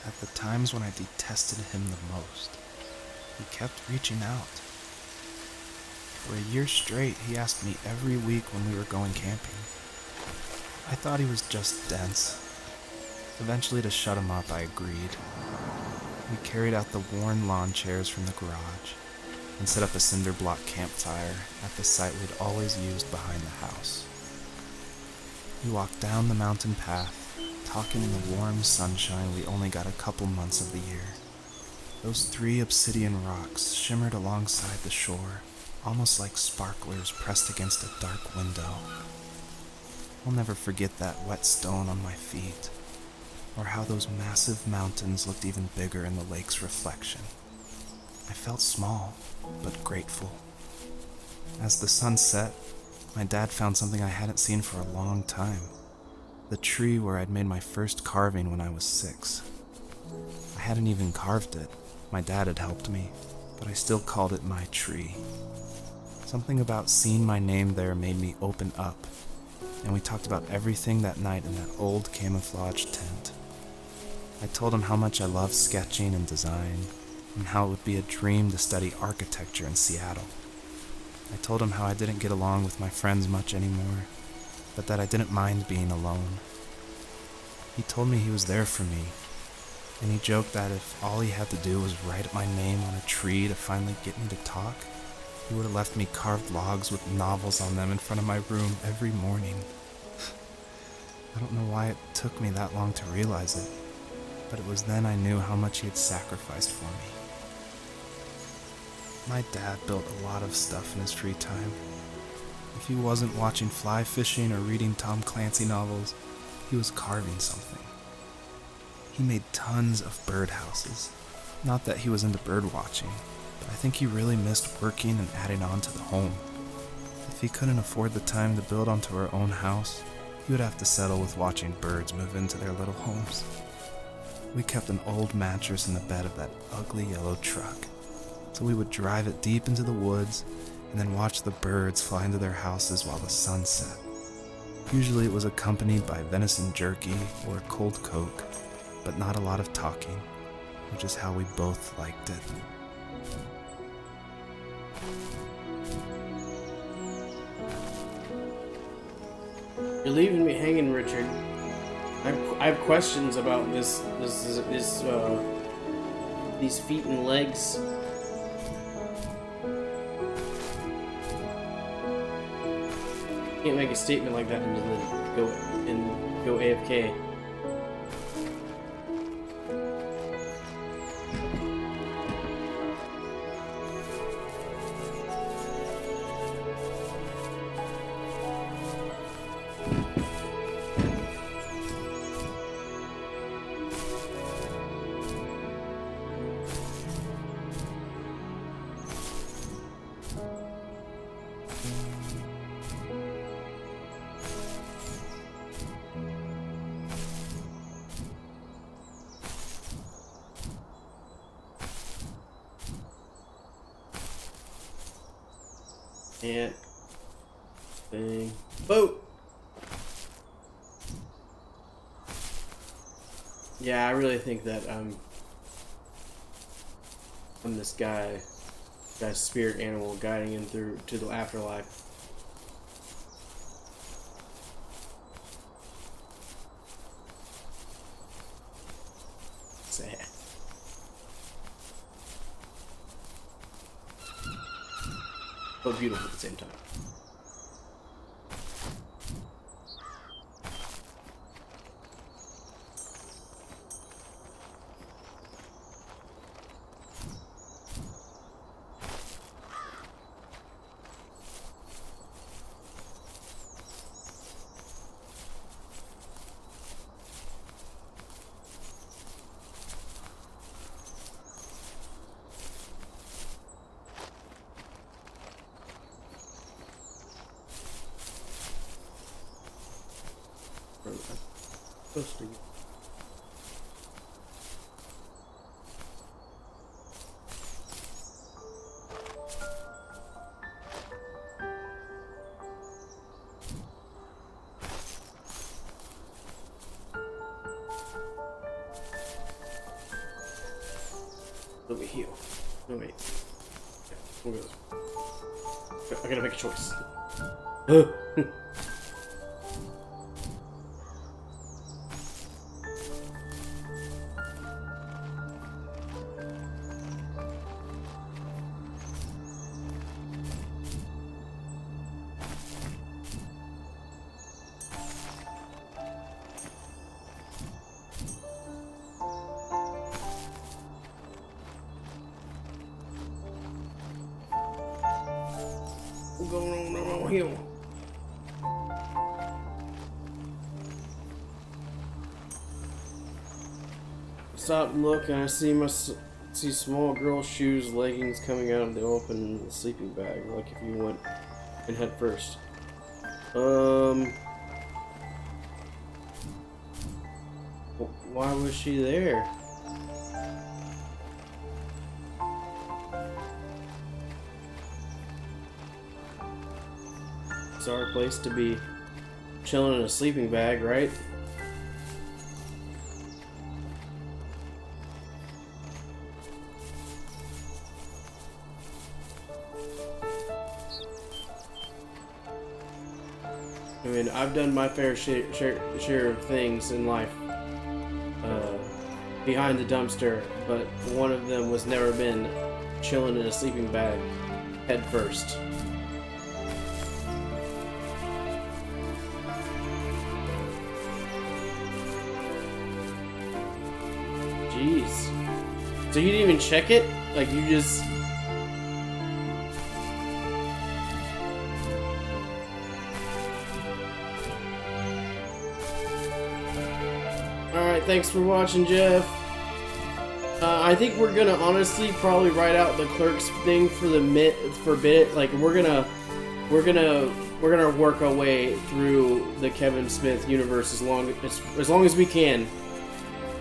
at the times when I detested him the most, he kept reaching out. For a year straight, he asked me every week when we were going camping. I thought he was just dense. Eventually, to shut him up, I agreed. We carried out the worn lawn chairs from the garage and set up a cinder block campfire at the site we'd always used behind the house. We walked down the mountain path, talking in the warm sunshine we only got a couple months of the year. Those 3 obsidian rocks shimmered alongside the shore, almost like sparklers pressed against a dark window. I'll never forget that wet stone on my feet, or how those massive mountains looked even bigger in the lake's reflection. I felt small, but grateful. As the sun set, my dad found something I hadn't seen for a long time. The tree where I'd made my first carving when I was 6. I hadn't even carved it. My dad had helped me, but I still called it my tree. Something about seeing my name there made me open up, and we talked about everything that night in that old camouflage tent. I told him how much I loved sketching and design, and how it would be a dream to study architecture in Seattle. I told him how I didn't get along with my friends much anymore, but that I didn't mind being alone. He told me he was there for me, and he joked that if all he had to do was write my name on a tree to finally get me to talk, he would have left me carved logs with novels on them in front of my room every morning. I don't know why it took me that long to realize it, but it was then I knew how much he had sacrificed for me. My dad built a lot of stuff in his free time. If he wasn't watching fly fishing or reading Tom Clancy novels, he was carving something. He made tons of birdhouses. Not that he was into bird watching, but I think he really missed working and adding on to the home. If he couldn't afford the time to build onto our own house, he would have to settle with watching birds move into their little homes. We kept an old mattress in the bed of that ugly yellow truck, so we would drive it deep into the woods and then watch the birds fly into their houses while the sun set. Usually it was accompanied by venison jerky or cold Coke, but not a lot of talking, which is how we both liked it. You're leaving me hanging, Richard. I have questions about these feet and legs. Can't make a statement like that and then go AFK. Can't thing. Boat! Yeah, I really think that I'm this guy's spirit animal guiding him through to the afterlife. but beautiful at the same time. Supposed to. Let me heal. No, wait. Yeah, we'll go this way. I gotta make a choice. Going on here. Stop and look, and I see small girl shoes, leggings coming out of the open sleeping bag, like if you went and head first. Why was she there? It's our place to be chilling in a sleeping bag, right? I mean, I've done my fair share of things in life behind the dumpster, but one of them was never been chilling in a sleeping bag head first. Jeez. So you didn't even check it? Like, you just... Alright, thanks for watching, Jeff. I think we're gonna honestly probably write out the clerks thing for the bit. Like, we're gonna work our way through the Kevin Smith universe as long as we can.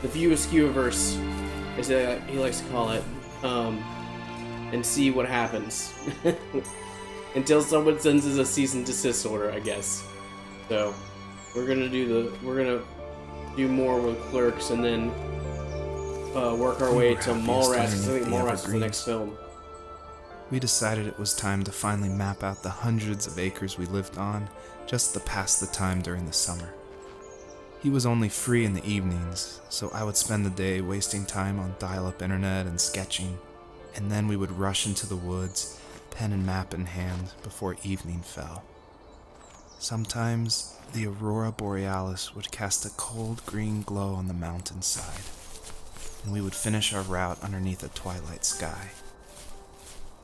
The View Askew-verse, as he likes to call it, and see what happens until someone sends us a cease and desist order, I guess. So we're gonna do more with Clerks, and then work our way to Mallrats, because I think Mallrats is the next film. We decided it was time to finally map out the hundreds of acres we lived on, just to pass the time during the summer. He was only free in the evenings, so I would spend the day wasting time on dial-up internet and sketching, and then we would rush into the woods, pen and map in hand, before evening fell. Sometimes, the aurora borealis would cast a cold green glow on the mountainside, and we would finish our route underneath a twilight sky.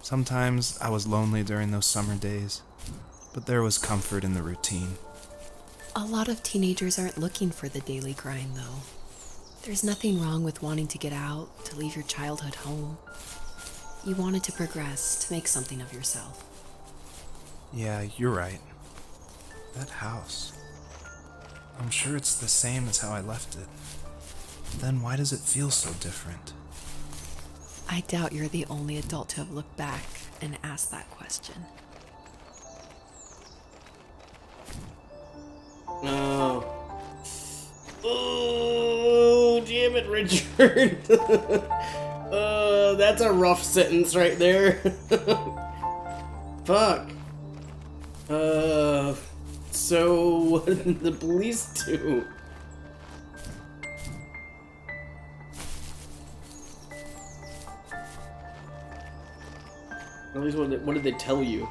Sometimes I was lonely during those summer days, but there was comfort in the routine. A lot of teenagers aren't looking for the daily grind, though. There's nothing wrong with wanting to get out, to leave your childhood home. You wanted to progress, to make something of yourself. Yeah, you're right. That house. I'm sure it's the same as how I left it. Then why does it feel so different? I doubt you're the only adult to have looked back and asked that question. No. Oh, damn it, Richard. That's a rough sentence right there. Fuck. So what did the police do? At least what did they tell you?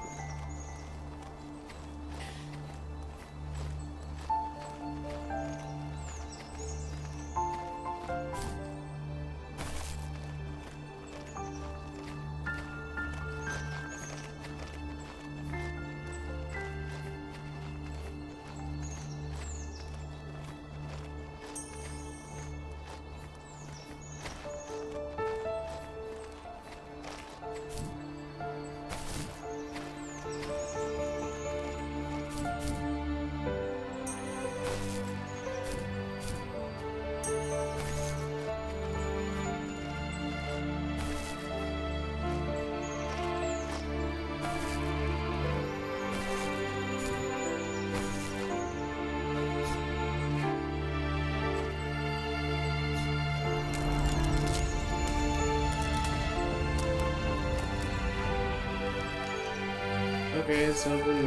Okay, something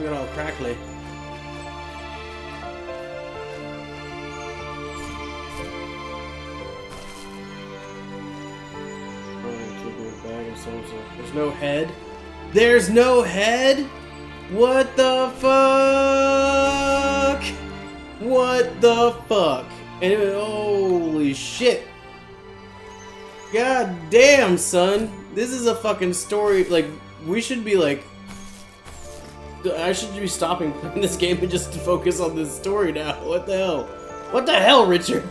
got all crackly. There's no head. There's no head? What the fuck? What the fuck? And holy shit. God damn, son. This is a fucking story. Like, we should be like... I should be stopping playing this game and just focus on this story now. What the hell? What the hell, Richard?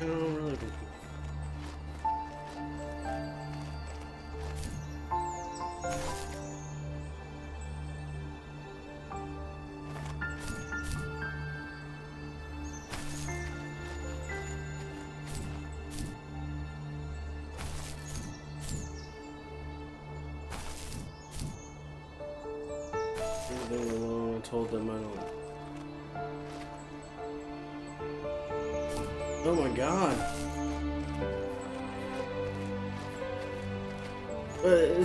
I don't really do. Leave me alone. I told them I don't. Oh my god.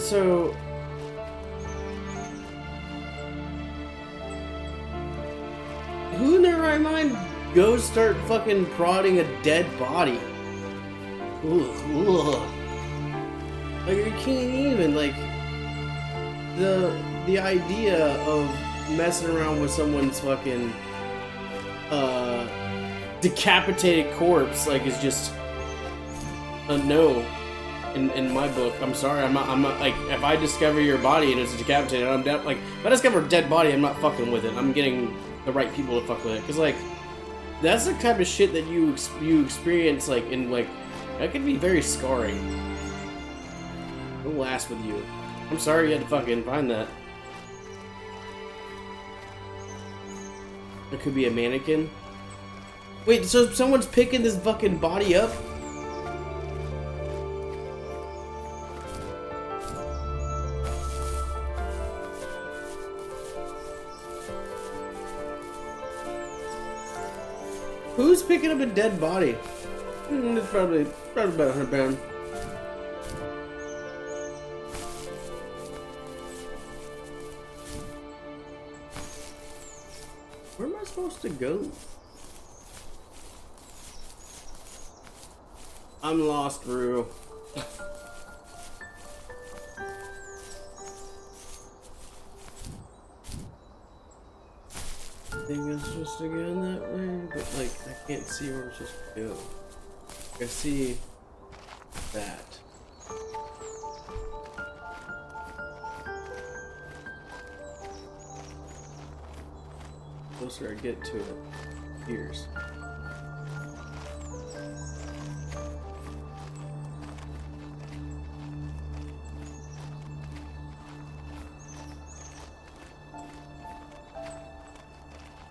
So... who in their right mind goes start fucking prodding a dead body? Ugh. Like, you can't even, like... The idea of messing around with someone's fucking... decapitated corpse, like, is just a no in my book. I'm sorry, I'm not like, if I discover your body and it's decapitated, I'm down. Like, if I discover a dead body, I'm not fucking with it. I'm getting the right people to fuck with it, because like, that's the type of shit that you experience, like, in, like, that could be very scarring. It'll last with you. I'm sorry you had to fucking find that. It could be a mannequin. Wait, so someone's picking this fucking body up? Who's picking up a dead body? It's probably about 100 pounds. Where am I supposed to go? I'm lost, Rue. I think I'm supposed to go in that way, but like, I can't see where I'm supposed to go. I see that. The closer I get to it, here's.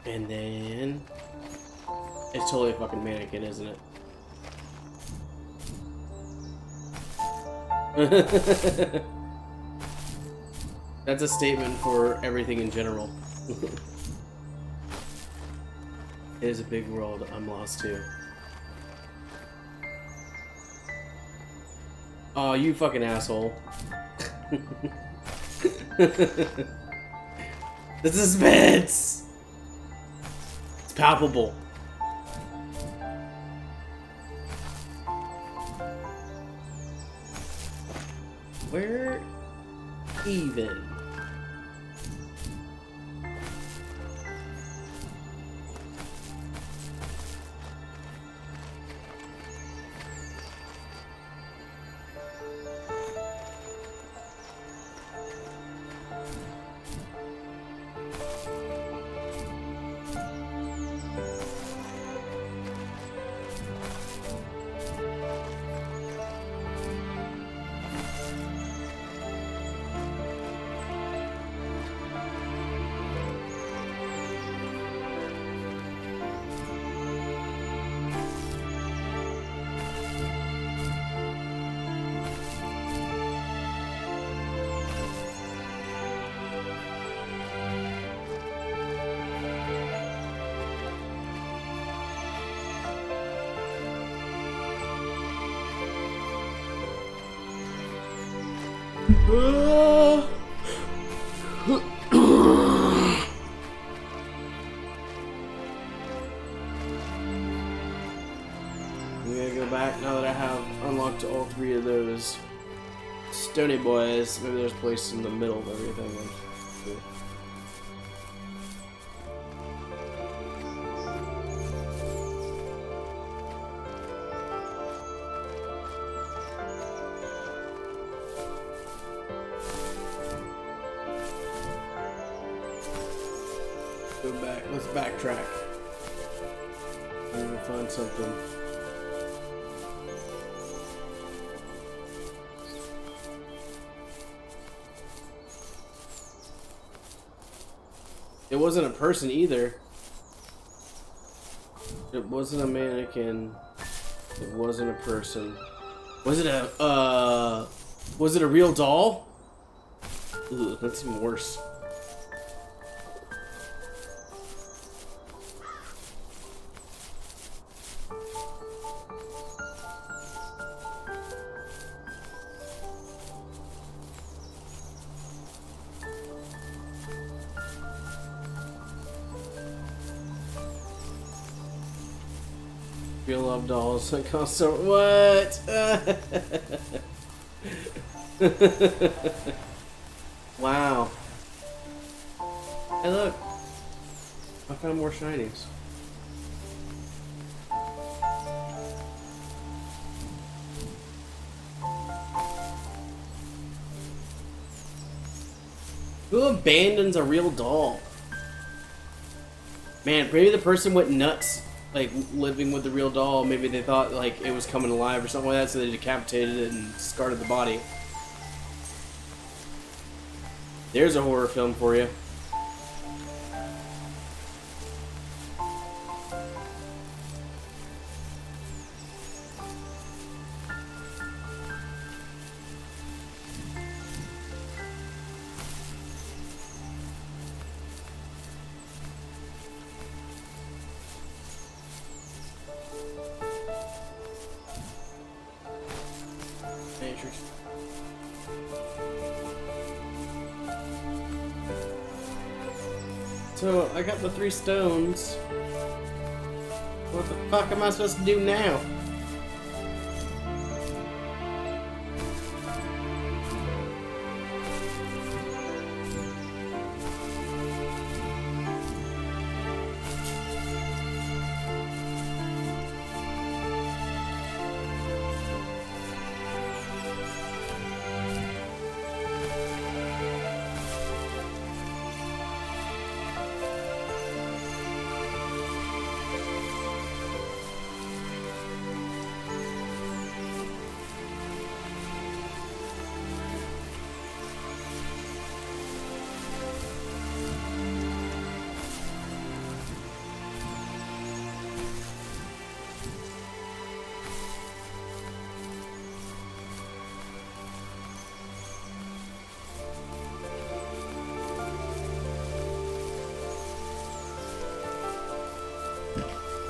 And then it's totally a fucking mannequin, isn't it? That's a statement for everything in general. It is a big world. I'm lost too. Oh, you fucking asshole. The suspense! It's palpable. Where even? I'm gonna go back now that I have unlocked all three of those stony boys. Maybe there's a place in the middle of everything. Go back. Let's backtrack. Maybe we'll find something. It wasn't a person either. It wasn't a mannequin. It wasn't a person. Was it a real doll? Ooh, that's even worse. Real love dolls that cost so what? Wow. Hey look. I found more shinies. Who abandons a real doll? Man, maybe the person went nuts, like, living with the real doll. Maybe they thought, like, it was coming alive or something like that, so they decapitated it and discarded the body. There's a horror film for you. Matrix. So, I got the 3 stones. What the fuck am I supposed to do now?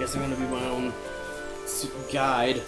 Guess I'm gonna be my own guide.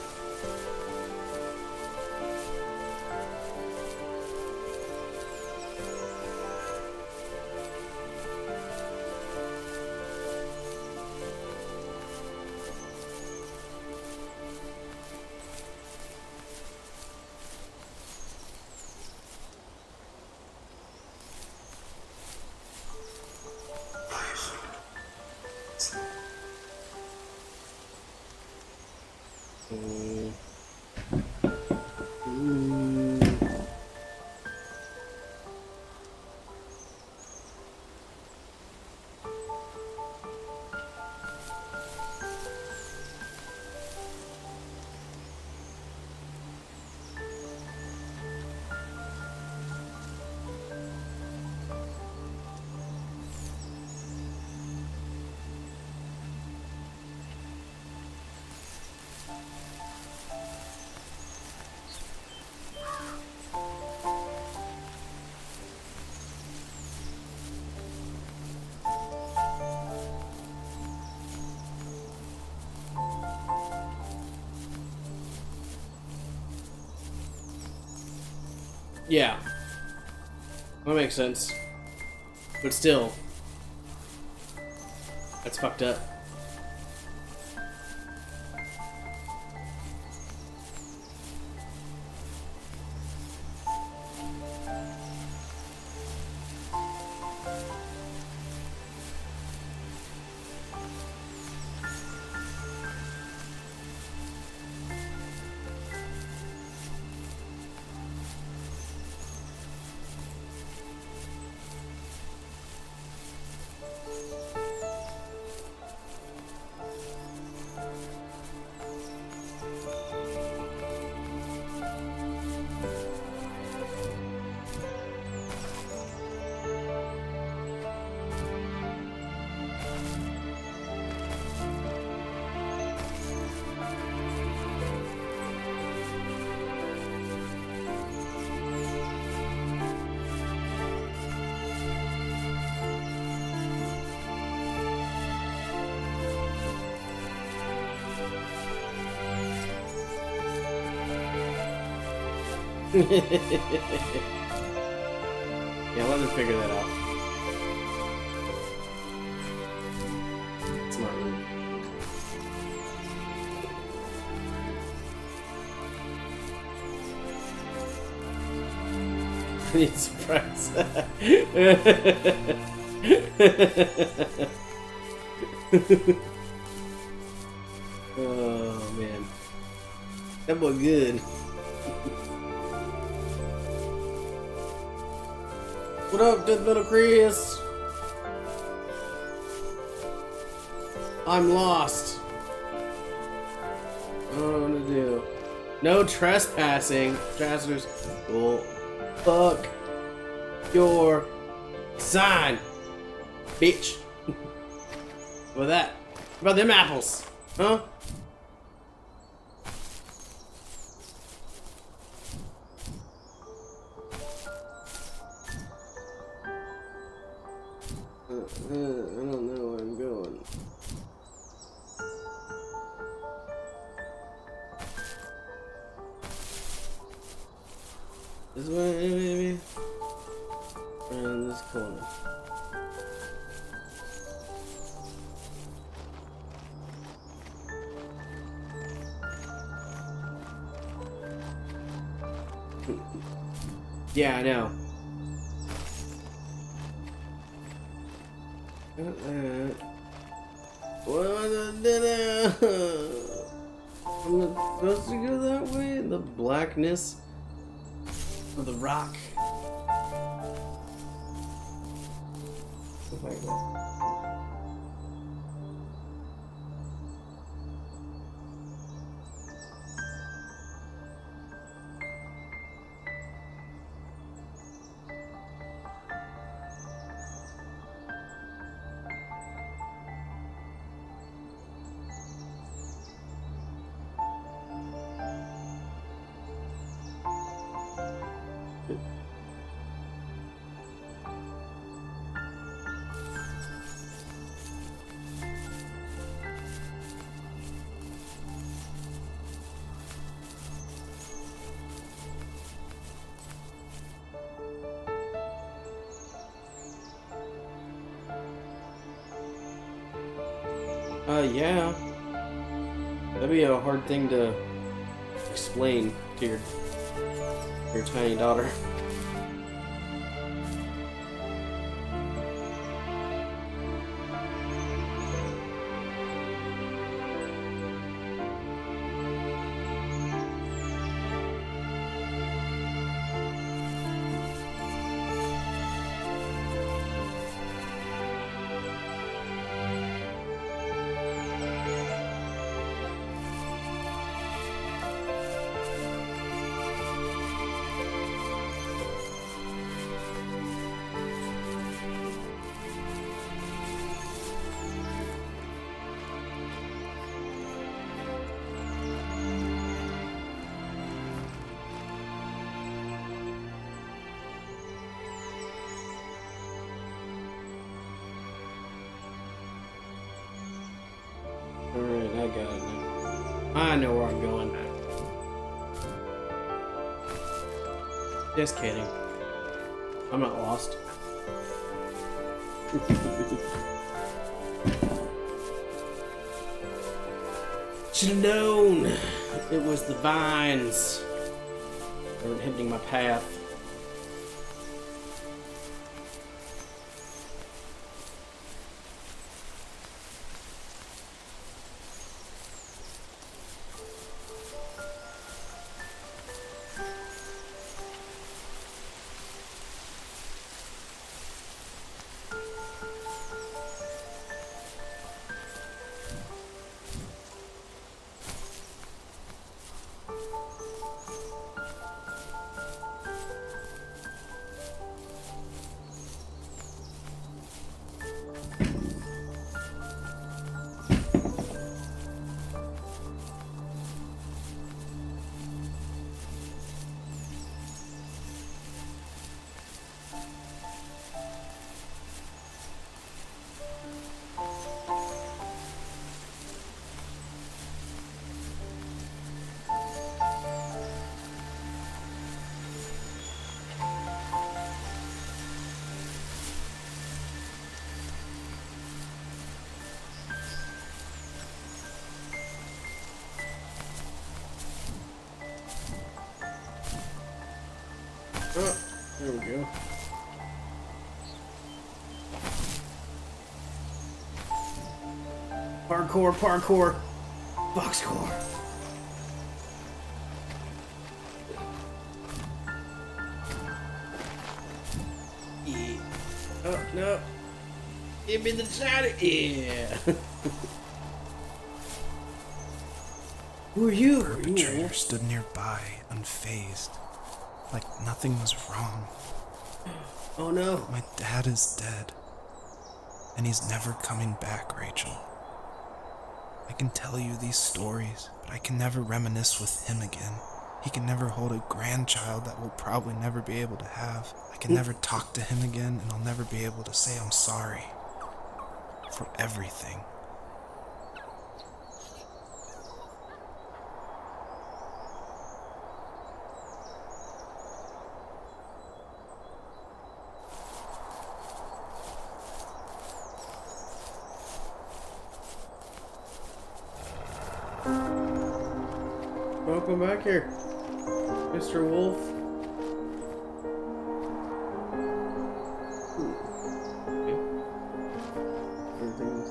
Yeah, that makes sense. But still, that's fucked up. Yeah, let them figure that out. It's not me. I need surprise. Oh man, that boy good. What up, good little Chris? I'm lost. I don't know what to do. No trespassing. Trespassers will fuck your sign, bitch. What that? What about them apples? Huh? I don't know where I'm going. This way, maybe? Around this corner. Yeah, I know. I'm not supposed to go that way? The blackness of the rock. Oh my God. Yeah. That'd be a hard thing to explain to your tiny daughter. Alright, I got it now. I know where I'm going. Just kidding. I'm not lost. Should've known it was the vines that were inhibiting my path. Oh, there we go. Parkour, parkour, boxcore. Yeah. Oh, no. Give me the shot. Yeah. Who are you? The perpetrator stood nearby, unfazed, like nothing was wrong. Oh no. My dad is dead, and he's never coming back, Rachel. I can tell you these stories, but I can never reminisce with him again. He can never hold a grandchild that we'll probably never be able to have. I can never talk to him again, and I'll never be able to say I'm sorry for everything. Welcome back here, Mr. Wolf. Okay. Everything's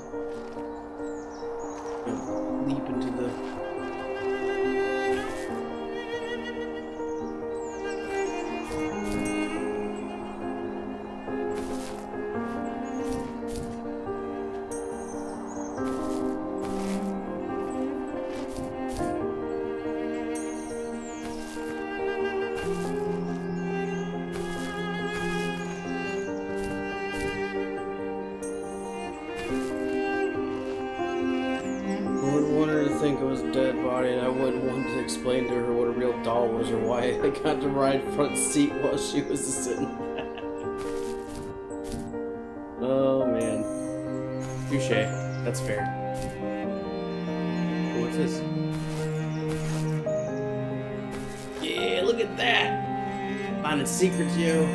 gonna leap into the. Think it was a dead body, and I wouldn't want to explain to her what a real doll was or why I got to ride front seat while she was sitting back. Oh man. Touche. That's fair. Oh, what's this? Yeah, look at that! Finding secrets, yo.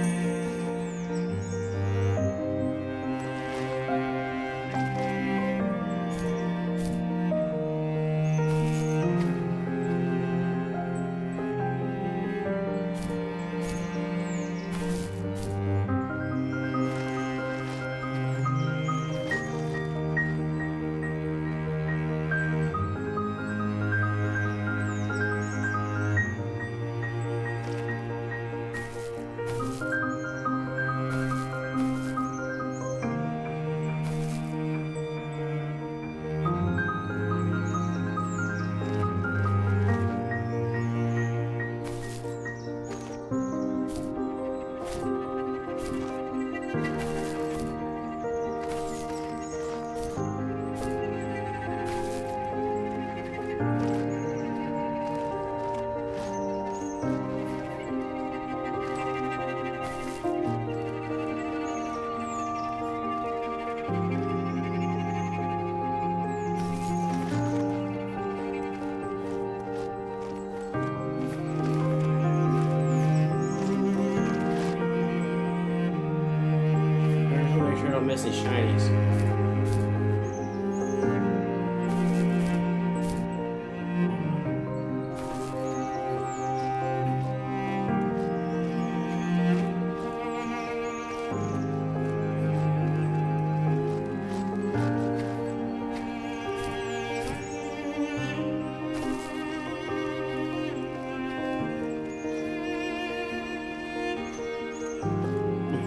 miss any shinies.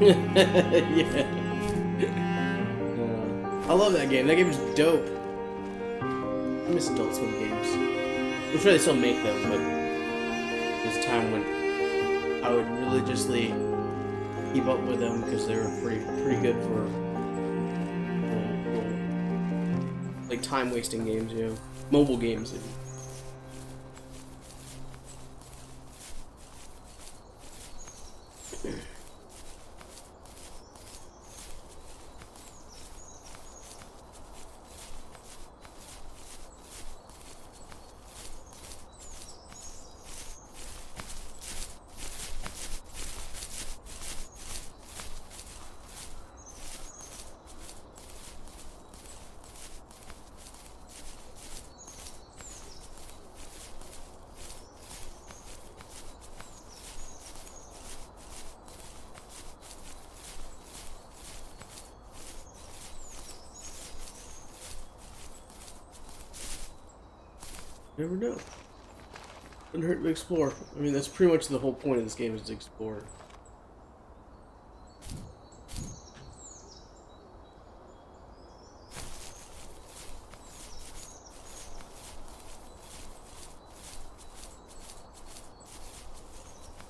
Yeah. I love that game. That game is dope. I miss Adult Swim games. I'm sure they still make them, but there's a time when I would religiously keep up with them because they were pretty good for like time wasting games, you know, mobile games. Never know. Doesn't hurt to explore. I mean, that's pretty much the whole point of this game, is to explore.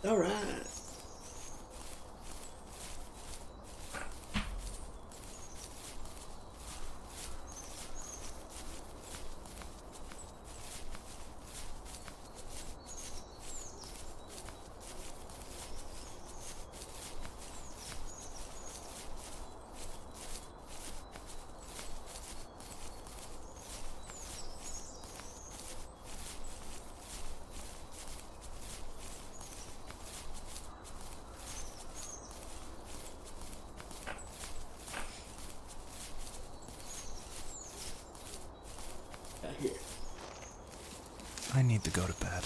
All right. Here. I need to go to bed.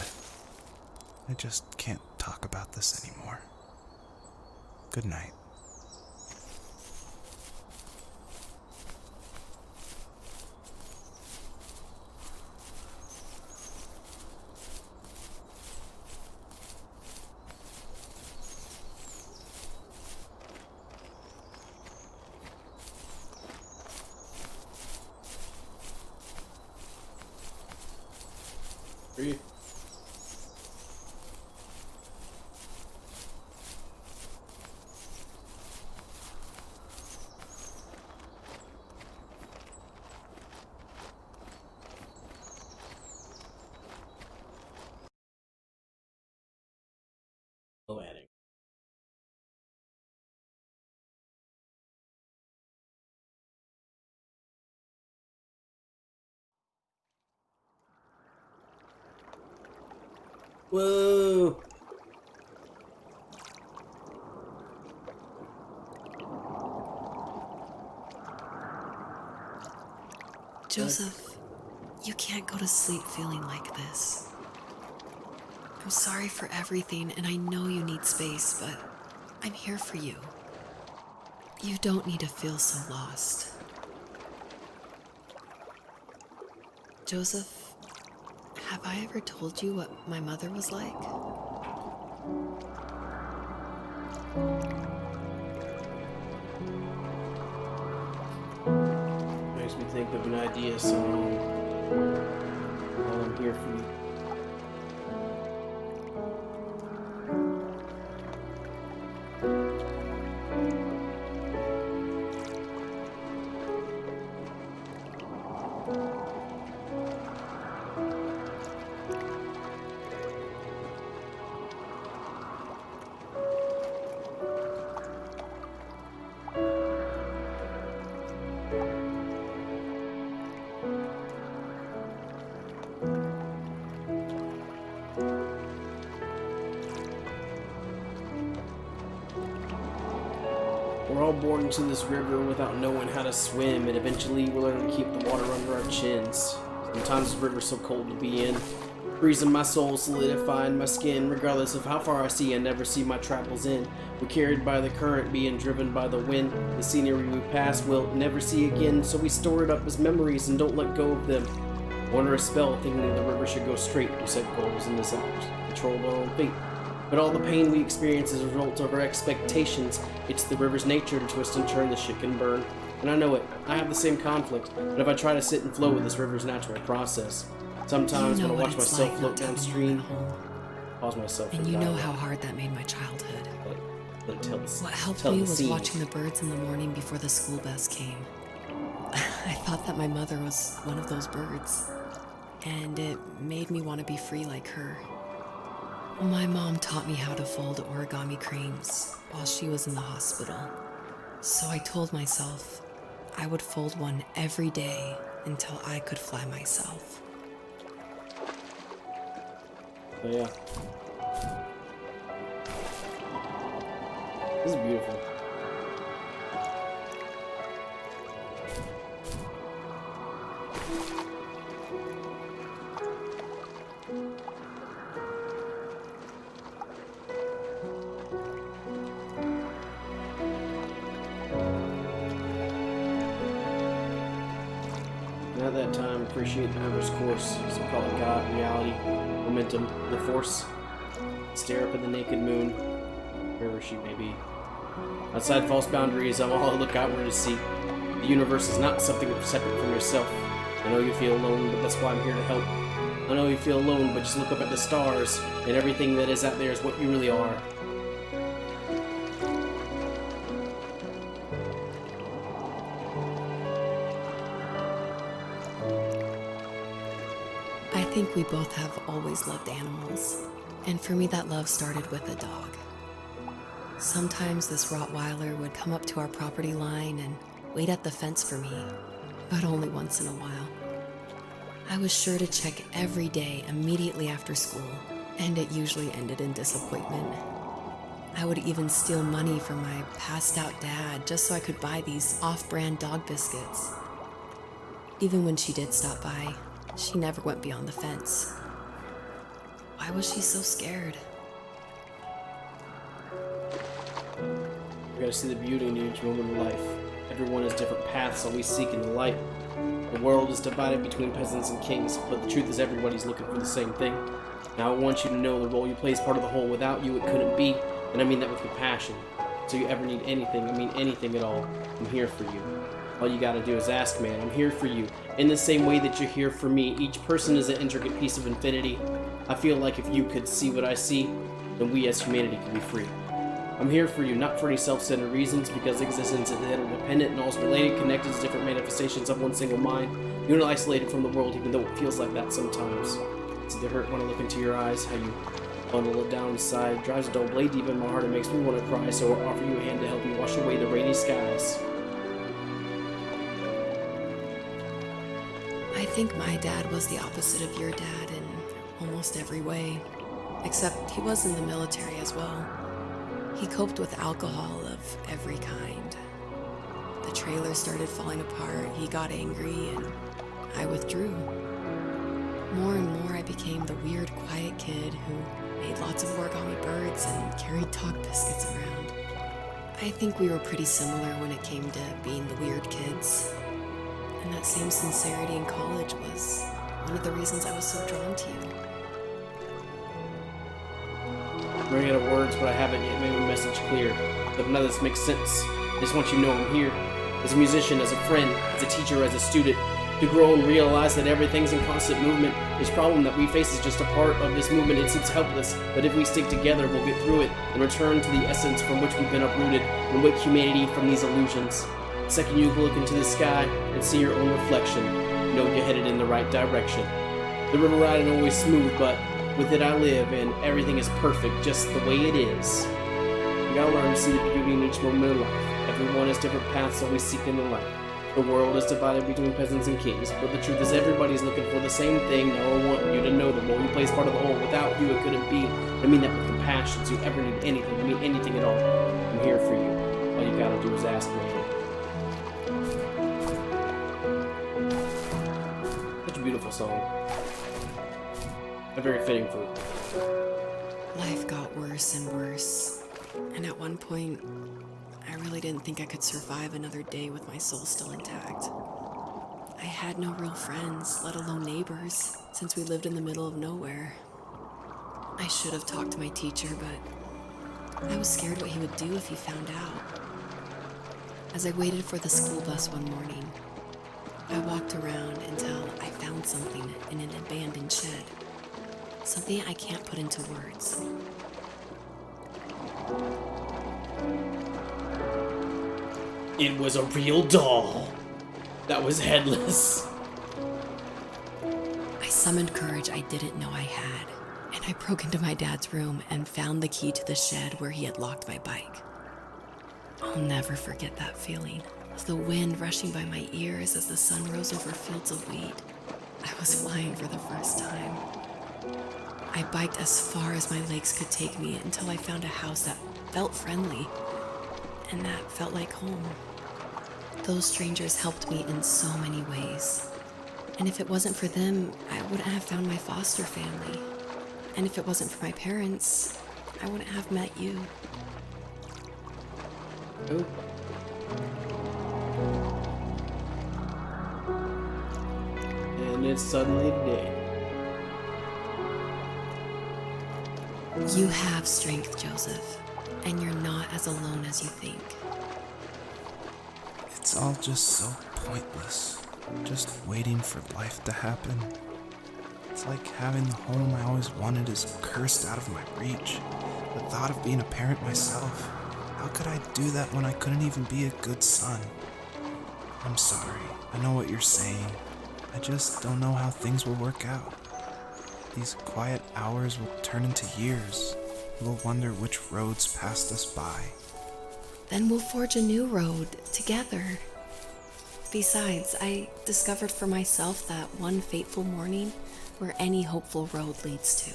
I just can't talk about this anymore. Good night. Three. Low adding. Whoa. Joseph, you can't go to sleep feeling like this. I'm sorry for everything, and I know you need space, but I'm here for you. You don't need to feel so lost. Joseph, have I ever told you what my mother was like? Makes me think of an idea song. While I'm here for you. We're all born into this river without knowing how to swim, and eventually we learn to keep the water under our chins. Sometimes the river's so cold to be in, freezing my soul, solidifying my skin. Regardless of how far I see, I never see my travels in. We're carried by the current, being driven by the wind. The scenery we pass we'll never see again, so we store it up as memories and don't let go of them. We're under a spell, thinking the river should go straight. We set goals and desires, control our own fate. But all the pain we experience is a result of our expectations. It's the river's nature to twist and turn the shit can burn. And I know it. I have the same conflict. But if I try to sit and flow with this river's natural process, sometimes when I watch myself float downstream, pause myself. And you know how hard that made my childhood. What helped me was watching the birds in the morning before the school bus came. I thought that my mother was one of those birds, and it made me want to be free like her. My mom taught me how to fold origami cranes while she was in the hospital. So I told myself I would fold one every day until I could fly myself. Oh, yeah. This is beautiful. At that time, appreciate the river's course. Some call it God, reality, momentum, the force. Stare up at the naked moon, wherever she may be. Outside false boundaries, I'm all I look outward to see. The universe is not something separate from yourself. I know you feel alone, but that's why I'm here to help. I know you feel alone, but just look up at the stars, and everything that is out there is what you really are. I think we both have always loved animals, and for me that love started with a dog. Sometimes this Rottweiler would come up to our property line and wait at the fence for me, but only once in a while. I was sure to check every day immediately after school, and it usually ended in disappointment. I would even steal money from my passed out dad just so I could buy these off-brand dog biscuits. Even when she did stop by, she never went beyond the fence. Why was she so scared? We gotta see the beauty in each moment of life. Everyone has different paths, always seeking the light. The world is divided between peasants and kings, but the truth is everybody's looking for the same thing. Now I want you to know the role you play is part of the whole. Without you, it couldn't be, and I mean that with compassion. So you ever need anything, I mean anything at all, I'm here for you. All you gotta do is ask, man. I'm here for you. In the same way that you're here for me, each person is an intricate piece of infinity. I feel like if you could see what I see, then we as humanity could be free. I'm here for you, not for any self-centered reasons, because existence is interdependent and all is related, connected to different manifestations of one single mind. You're not isolated from the world, even though it feels like that sometimes. It's either hurt when I look into your eyes, how you bundle it down inside, drives a dull blade deep in my heart and makes me want to cry, so I'll offer you a hand to help you wash away the rainy skies. I think my dad was the opposite of your dad in almost every way, except he was in the military as well. He coped with alcohol of every kind. The trailer started falling apart, he got angry, and I withdrew. More and more I became the weird, quiet kid who made lots of origami birds and carried dog biscuits around. I think we were pretty similar when it came to being the weird kids. And that same sincerity in college was one of the reasons I was so drawn to you. I'm running out of words, but I haven't yet made my message clear. But none of this makes sense. I just want you to know I'm here. As a musician, as a friend, as a teacher, as a student. To grow and realize that everything's in constant movement. This problem that we face is just a part of this movement. It seems helpless, but if we stick together, we'll get through it and return to the essence from which we've been uprooted and wake humanity from these illusions. The second you look into the sky and see your own reflection, know you're headed in the right direction. The river ride ain't always smooth, but with it I live, and everything is perfect just the way it is. You gotta learn to see the beauty in each moment of life. Everyone has different paths, always seeking the light. The world is divided between peasants and kings, but the truth is everybody's looking for the same thing. Now I want you to know the role you play is part of the whole. Without you, it couldn't be. I mean that with compassion, so you ever need anything, I mean anything at all. I'm here for you. All you gotta do is ask, man. Such a beautiful song. A very fitting for Life got worse and worse. And at one point, I really didn't think I could survive another day with my soul still intact. I had no real friends, let alone neighbors, since we lived in the middle of nowhere. I should have talked to my teacher, but I was scared what he would do if he found out. As I waited for the school bus one morning, I walked around until I found something in an abandoned shed. Something I can't put into words. It was a real doll that was headless. I summoned courage I didn't know I had, and I broke into my dad's room and found the key to the shed where he had locked my bike. I'll never forget that feeling, the wind rushing by my ears as the sun rose over fields of wheat. I was flying for the first time. I biked as far as my legs could take me until I found a house that felt friendly and that felt like home. Those strangers helped me in so many ways. And if it wasn't for them, I wouldn't have found my foster family. And if it wasn't for my parents, I wouldn't have met you. Oh. And it's suddenly day. You have strength, Joseph, and you're not as alone as you think. It's all just so pointless. Just waiting for life to happen. It's like having the home I always wanted is cursed out of my reach. The thought of being a parent myself. How could I do that when I couldn't even be a good son? I'm sorry. I know what you're saying. I just don't know how things will work out. These quiet hours will turn into years. We'll wonder which roads passed us by. Then we'll forge a new road together. Besides, I discovered for myself that one fateful morning where any hopeful road leads to.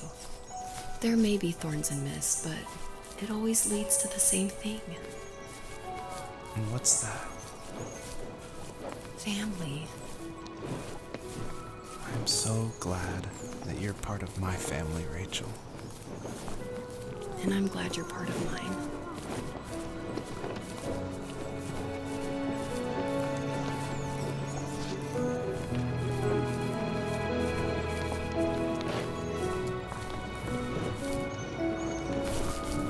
There may be thorns and mist, but it always leads to the same thing. And what's that? Family. I'm so glad that you're part of my family, Rachel. And I'm glad you're part of mine.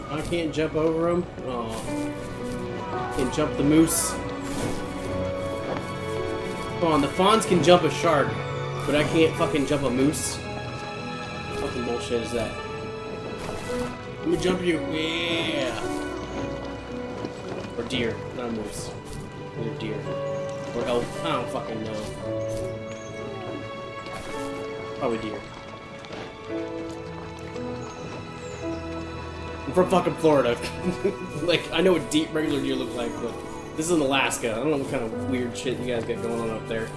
I can't jump over him. Oh. Can't jump the moose. Come on, the fawns can jump a shark, but I can't fucking jump a moose. What fucking bullshit is that? Let me jump you. Yeah. Or deer, not a moose. Either deer. Or elk. I don't fucking know. Probably deer. I'm from fucking Florida. Like, I know what deep regular deer look like, but this is in Alaska. I don't know what kind of weird shit you guys got going on up there.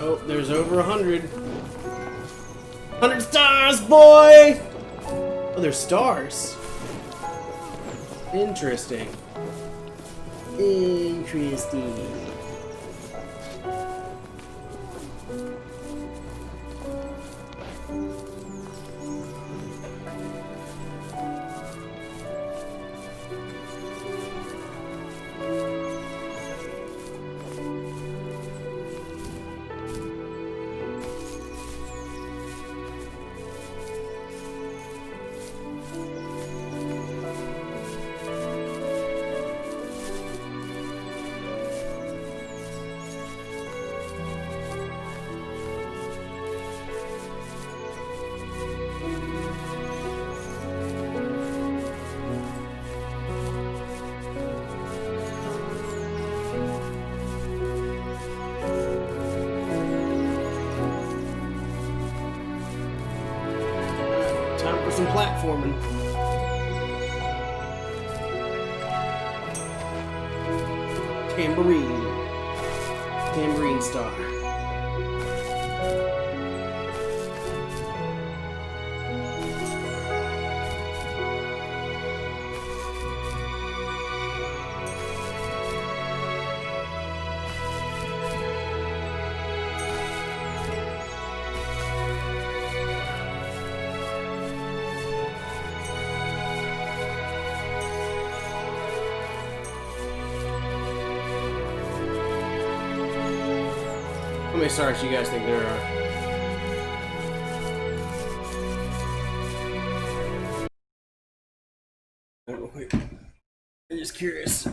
Oh, there's over 100. 100 stars, boy! Oh, there's stars. Interesting. Interesting. platforming. Tambourine star. How many stars do you guys think there are? Oh, wait. I'm just curious.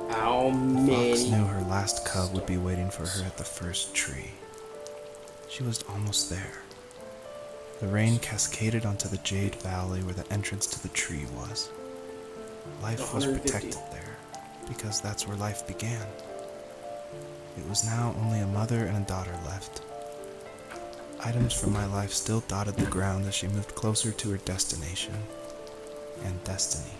How many? Fox knew her last cub would be waiting for her at the first tree. She was almost there. The rain cascaded onto the jade valley where the entrance to the tree was. Life was 150. protected there, because that's where life began. It was now only a mother and a daughter left. Items from my life still dotted the ground as she moved closer to her destination and destiny.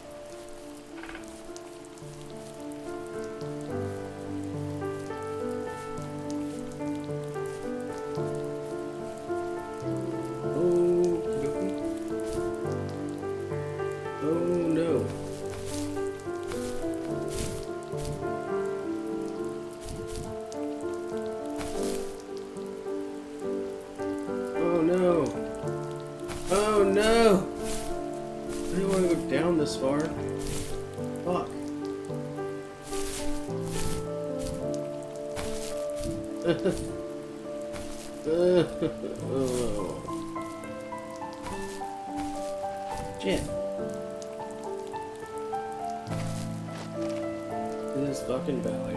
Oh no! I don't want to go down this far. Fuck. Shit. In this fucking valley.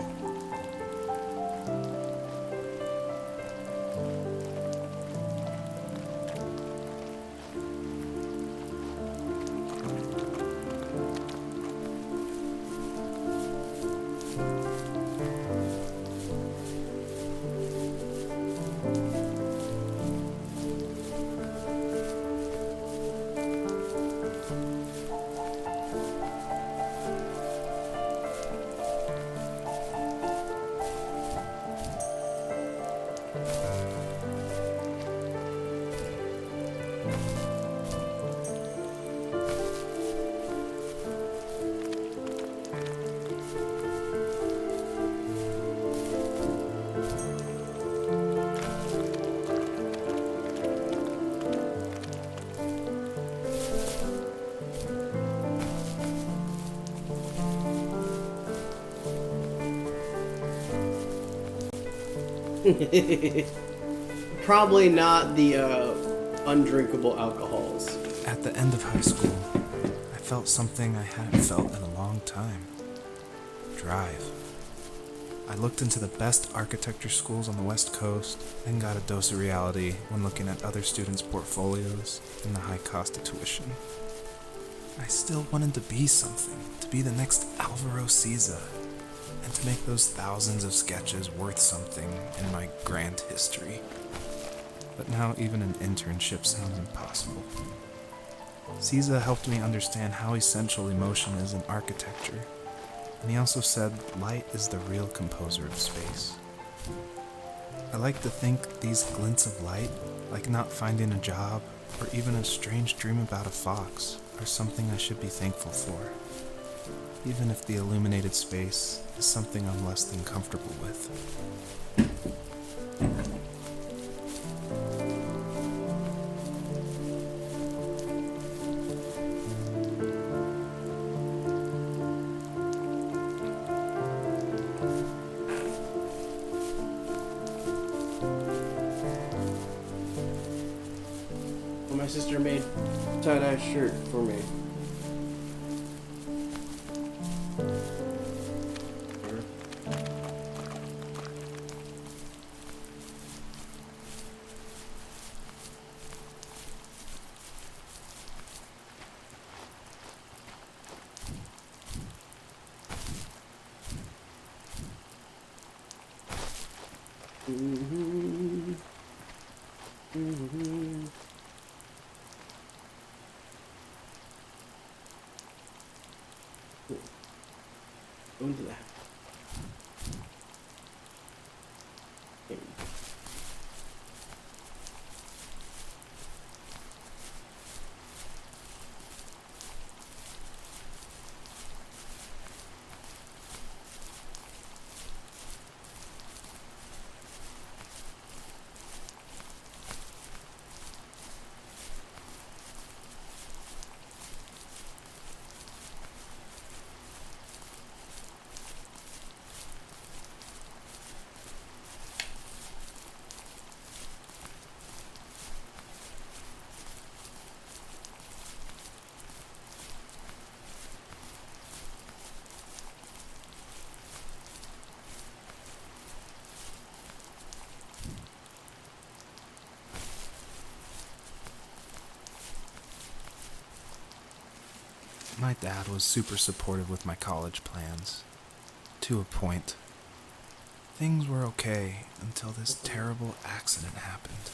Probably not the undrinkable alcohols. At the end of high school, I felt something I hadn't felt in a long time. Drive. I looked into the best architecture schools on the West Coast, then got a dose of reality when looking at other students' portfolios and the high cost of tuition. I still wanted to be something, to be the next Alvaro Siza, and to make those thousands of sketches worth something in my grand history. But now even an internship sounds impossible. Siza helped me understand how essential emotion is in architecture, and he also said light is the real composer of space. I like to think these glints of light, like not finding a job or even a strange dream about a fox, are something I should be thankful for, even if the illuminated space is something I'm less than comfortable with. Well, my sister made tie-dye shirt for me. Mm-hmm. Mm-hmm. Cool. Go into that. There we go. My dad was super supportive with my college plans. To a point. Things were okay until this terrible accident happened.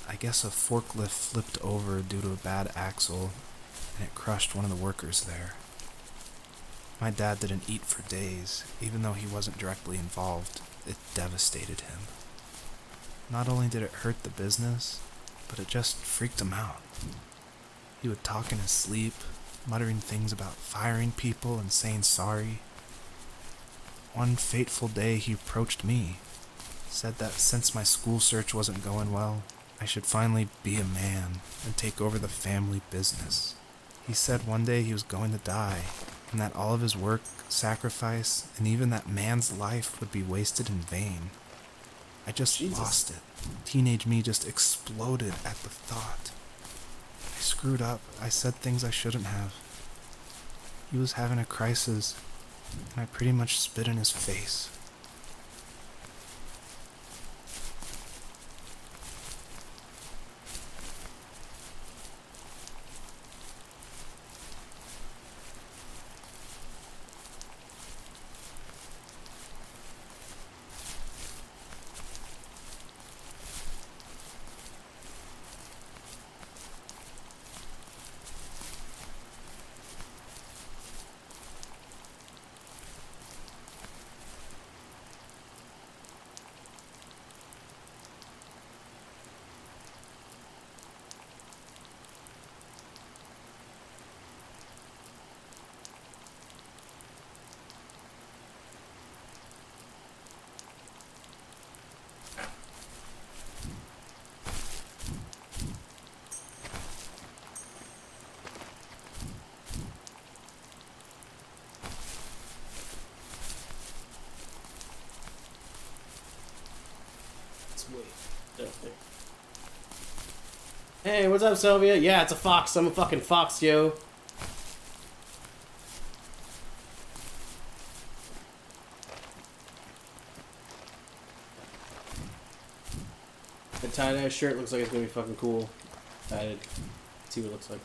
I guess a forklift flipped over due to a bad axle, and it crushed one of the workers there. My dad didn't eat for days, even though he wasn't directly involved. It devastated him. Not only did it hurt the business, but it just freaked him out. He would talk in his sleep, muttering things about firing people and saying sorry. One fateful day he approached me, said that since my school search wasn't going well, I should finally be a man and take over the family business. He said one day he was going to die, and that all of his work, sacrifice, and even that man's life would be wasted in vain. I just lost it. Teenage me just exploded at the thought. I screwed up. I said things I shouldn't have. He was having a crisis, and I pretty much spit in his face. Hey, what's up, Sylvia? Yeah, it's a fox. I'm a fucking fox, yo. The tie-dye shirt looks like it's gonna be fucking cool. Excited. See what it looks like.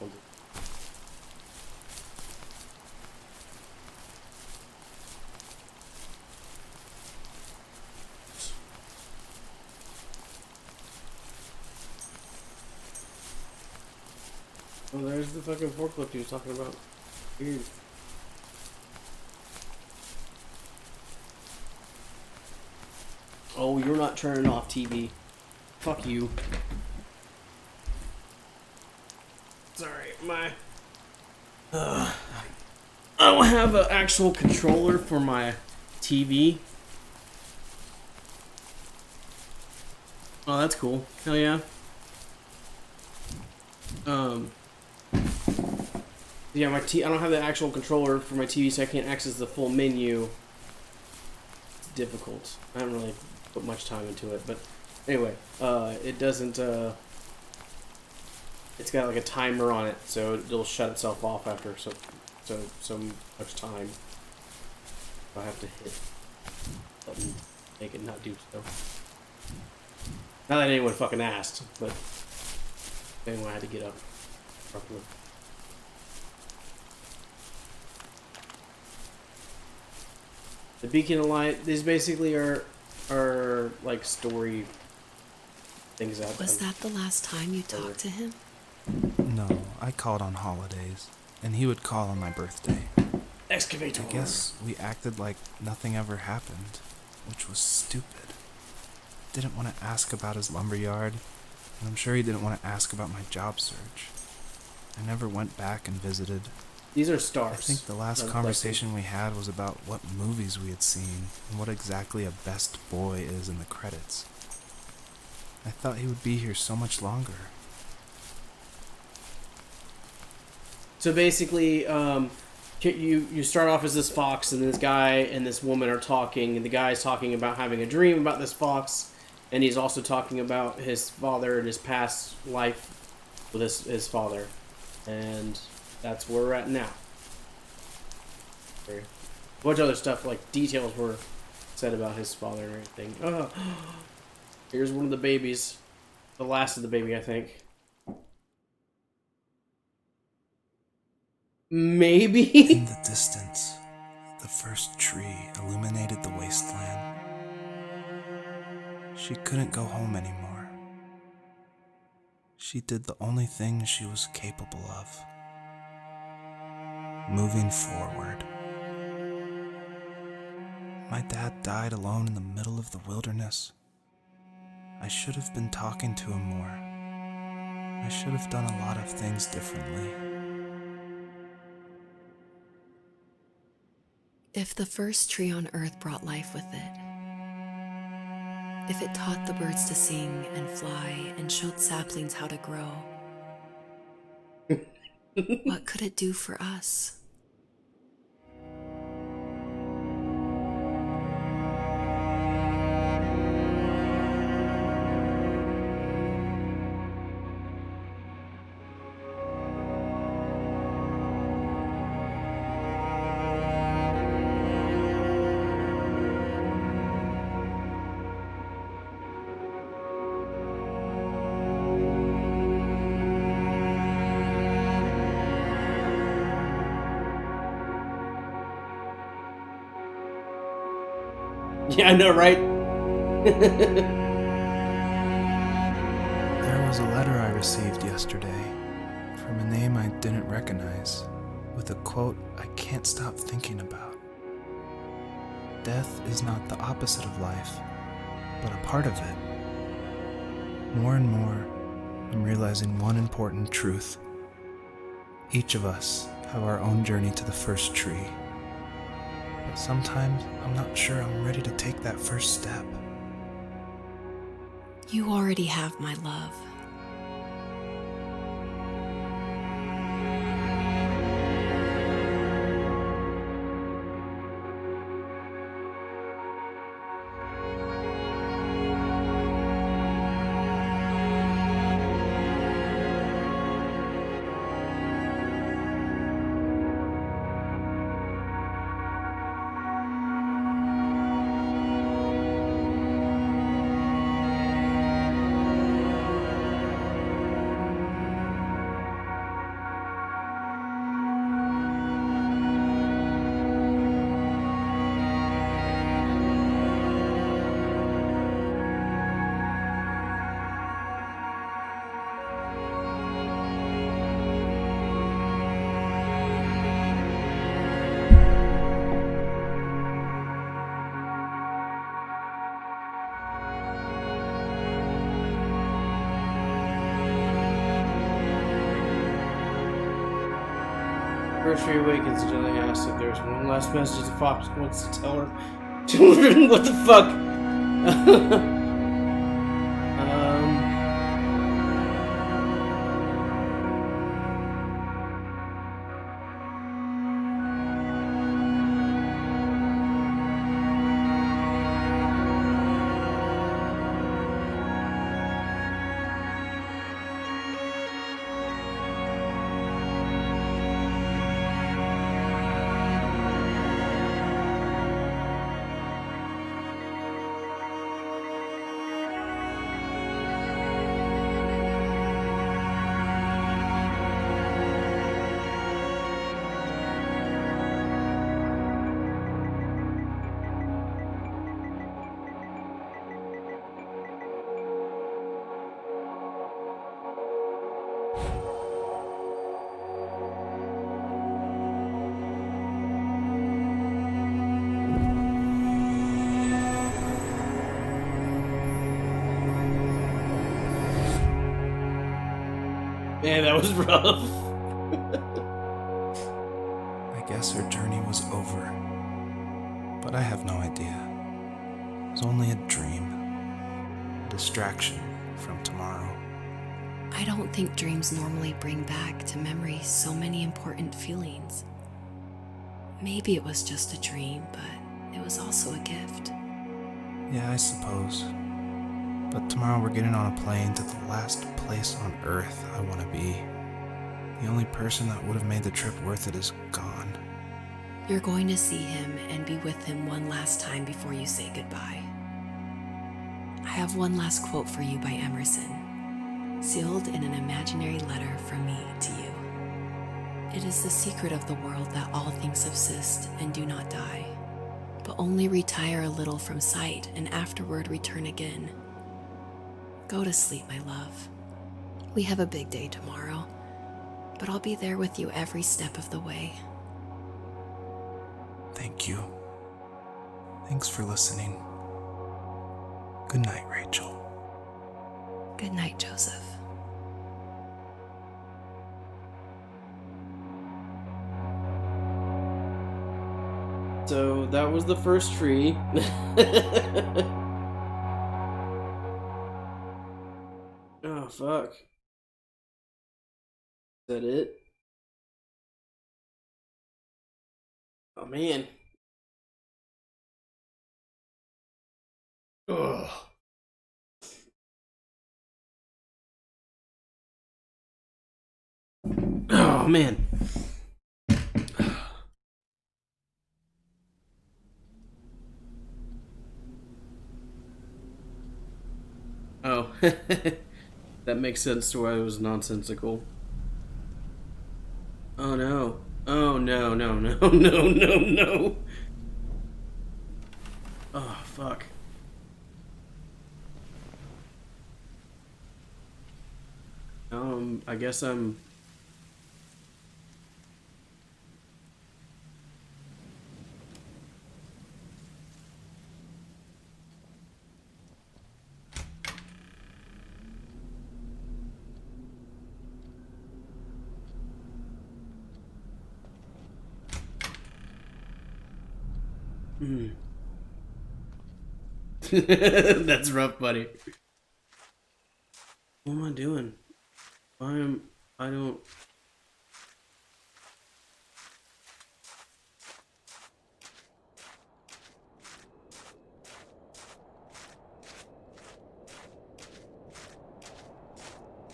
Oh, there's the fucking forklift he was talking about. Weird. Oh, you're not turning off TV. Fuck you. Sorry, my... I don't have an actual controller for my TV. Oh, that's cool. Hell yeah. Yeah, I don't have the actual controller for my TV, so I can't access the full menu. It's difficult. I haven't really put much time into it, but anyway, it doesn't, it's got like a timer on it, so it'll shut itself off after so much time. I have to hit the button, make it not do so. Not that anyone fucking asked, but anyway, I had to get up properly. The beacon of light, these basically are are like story things I've Was done. that the last time you talked to him? No, I called on holidays, and he would call on my birthday. Excavator. I guess we acted like nothing ever happened, which was stupid. Didn't want to ask about his lumberyard, and I'm sure he didn't want to ask about my job search. I never went back and visited. These are stars. I think the last conversation we had was about what movies we had seen and what exactly a best boy is in the credits. I thought he would be here so much longer. So basically, you start off as this fox, and this guy and this woman are talking, and the guy's talking about having a dream about this fox, and he's also talking about his father and his past life with his father, and that's where we're at now. A bunch of other stuff, like details were said about his father and everything. Oh, here's one of the babies, the last of the baby, I think. Maybe. In the distance, the first tree illuminated the wasteland. She couldn't go home anymore. She did the only thing she was capable of. Moving forward. My dad died alone in the middle of the wilderness. I should have been talking to him more. I should have done a lot of things differently. If the first tree on Earth brought life with it, if it taught the birds to sing and fly and showed saplings how to grow, what could it do for us? Yeah, I know, right? There was a letter I received yesterday from a name I didn't recognize, with a quote I can't stop thinking about. Death is not the opposite of life, but a part of it. More and more, I'm realizing one important truth. Each of us have our own journey to the first tree. But sometimes I'm not sure I'm ready to take that first step. You already have my love. First she awakens, Jelly asks if there's one last message the fox wants to tell her children. What the fuck? Man, that was rough. I guess her journey was over. But I have no idea. It was only a dream. A distraction from tomorrow. I don't think dreams normally bring back to memory so many important feelings. Maybe it was just a dream, but it was also a gift. Yeah, I suppose. But tomorrow we're getting on a plane to the last place on Earth I want to be. The only person that would have made the trip worth it is gone. You're going to see him and be with him one last time before you say goodbye. I have one last quote for you by Emerson, sealed in an imaginary letter from me to you. It is the secret of the world that all things subsist and do not die, but only retire a little from sight and afterward return again. Go to sleep, my love. We have a big day tomorrow, but I'll be there with you every step of the way. Thank you. Thanks for listening. Good night, Rachel. Good night, Joseph. So that was the first tree. Oh, fuck. Is that it? Oh, man. Ugh. Oh, man. Oh. That makes sense to why it was nonsensical. Oh, no. Oh, no, no, no, no, no, no. Oh, fuck. I guess I'm... That's rough, buddy. What am I doing? I don't...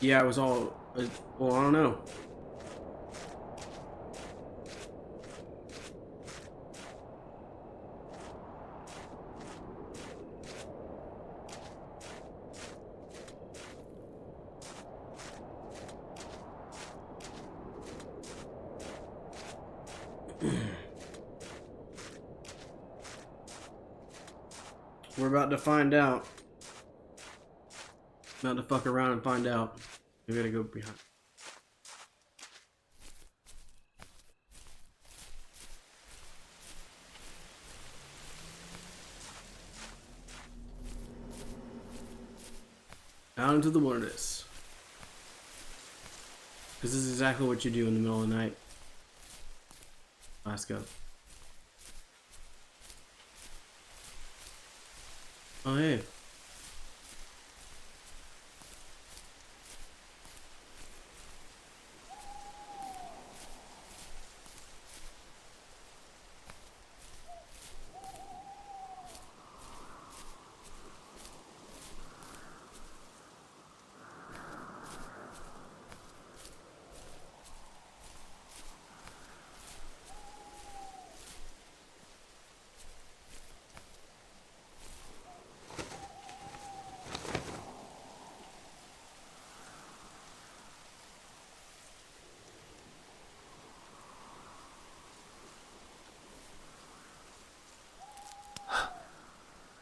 Yeah, it was all... well, I don't know. We're about to find out. About to fuck around and find out. We gotta go behind. Out into the wilderness. Because this is exactly what you do in the middle of the night. Let's go. Oh, hey.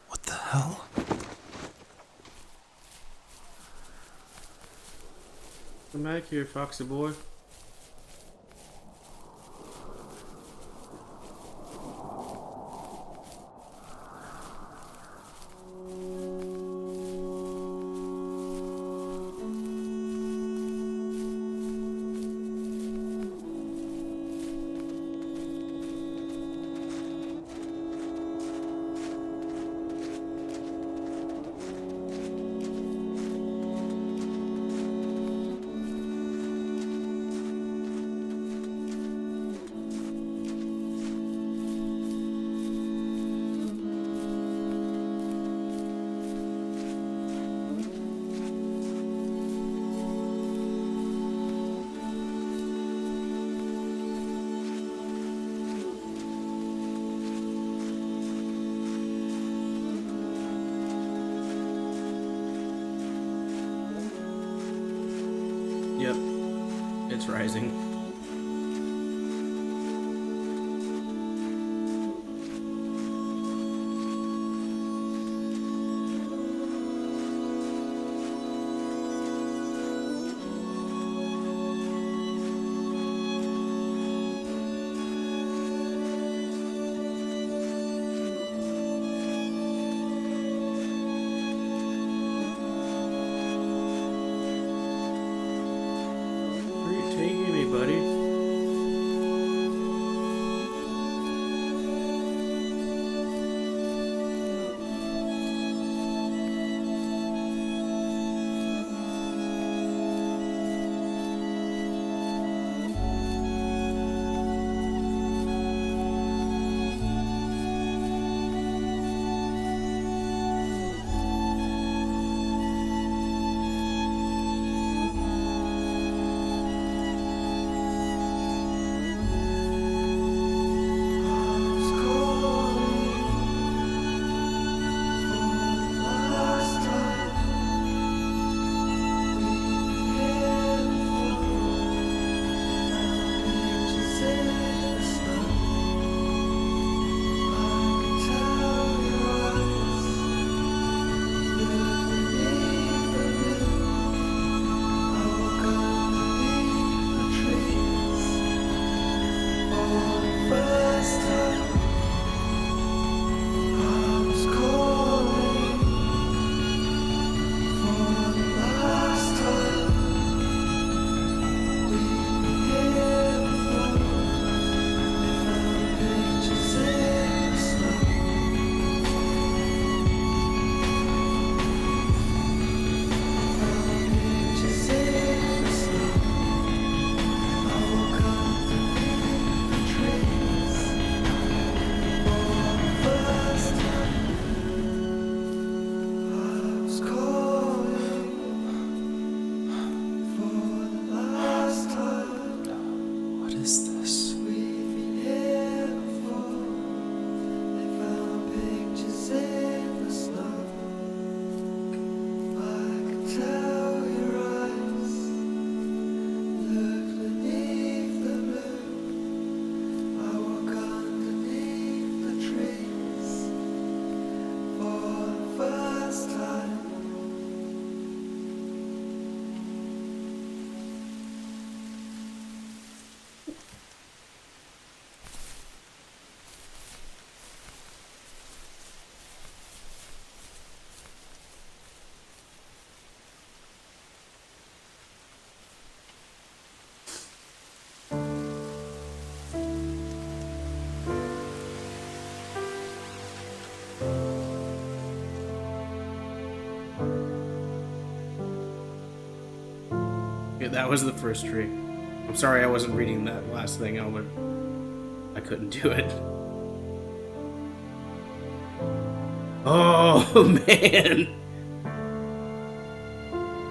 What the hell? Come back here, foxy boy. Rising. Taking me, buddy. Yeah, that was the first tree. I'm sorry I wasn't reading that last thing. I couldn't do it. Oh, man.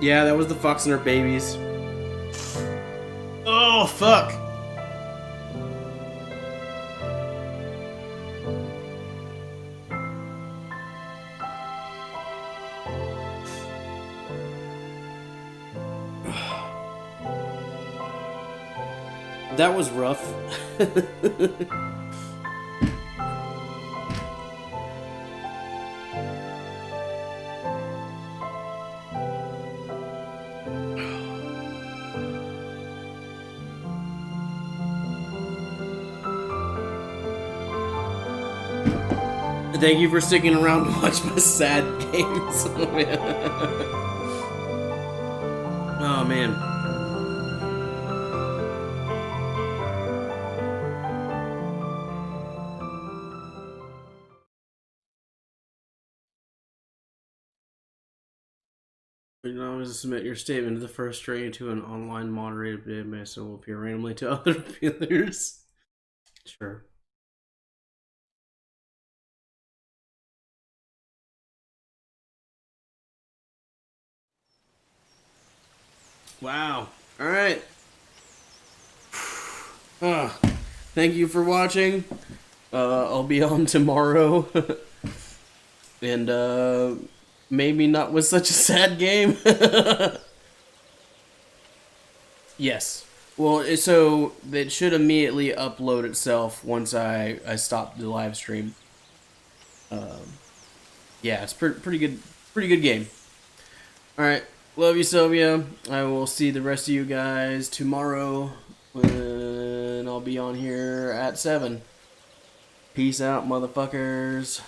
Yeah, that was the fox and her babies. Oh, fuck. That was rough. Thank you for sticking around to watch my sad games. Oh, man. You can always submit your statement to the first string to an online moderated database and will appear randomly to other appealers. Sure. Wow. Alright. Thank you for watching. I'll be on tomorrow. And, maybe not with such a sad game. Yes. Well, so it should immediately upload itself once I stop the live stream. Yeah, it's pretty good game. All right, love you, Sylvia. I will see the rest of you guys tomorrow when I'll be on here at 7. Peace out, motherfuckers.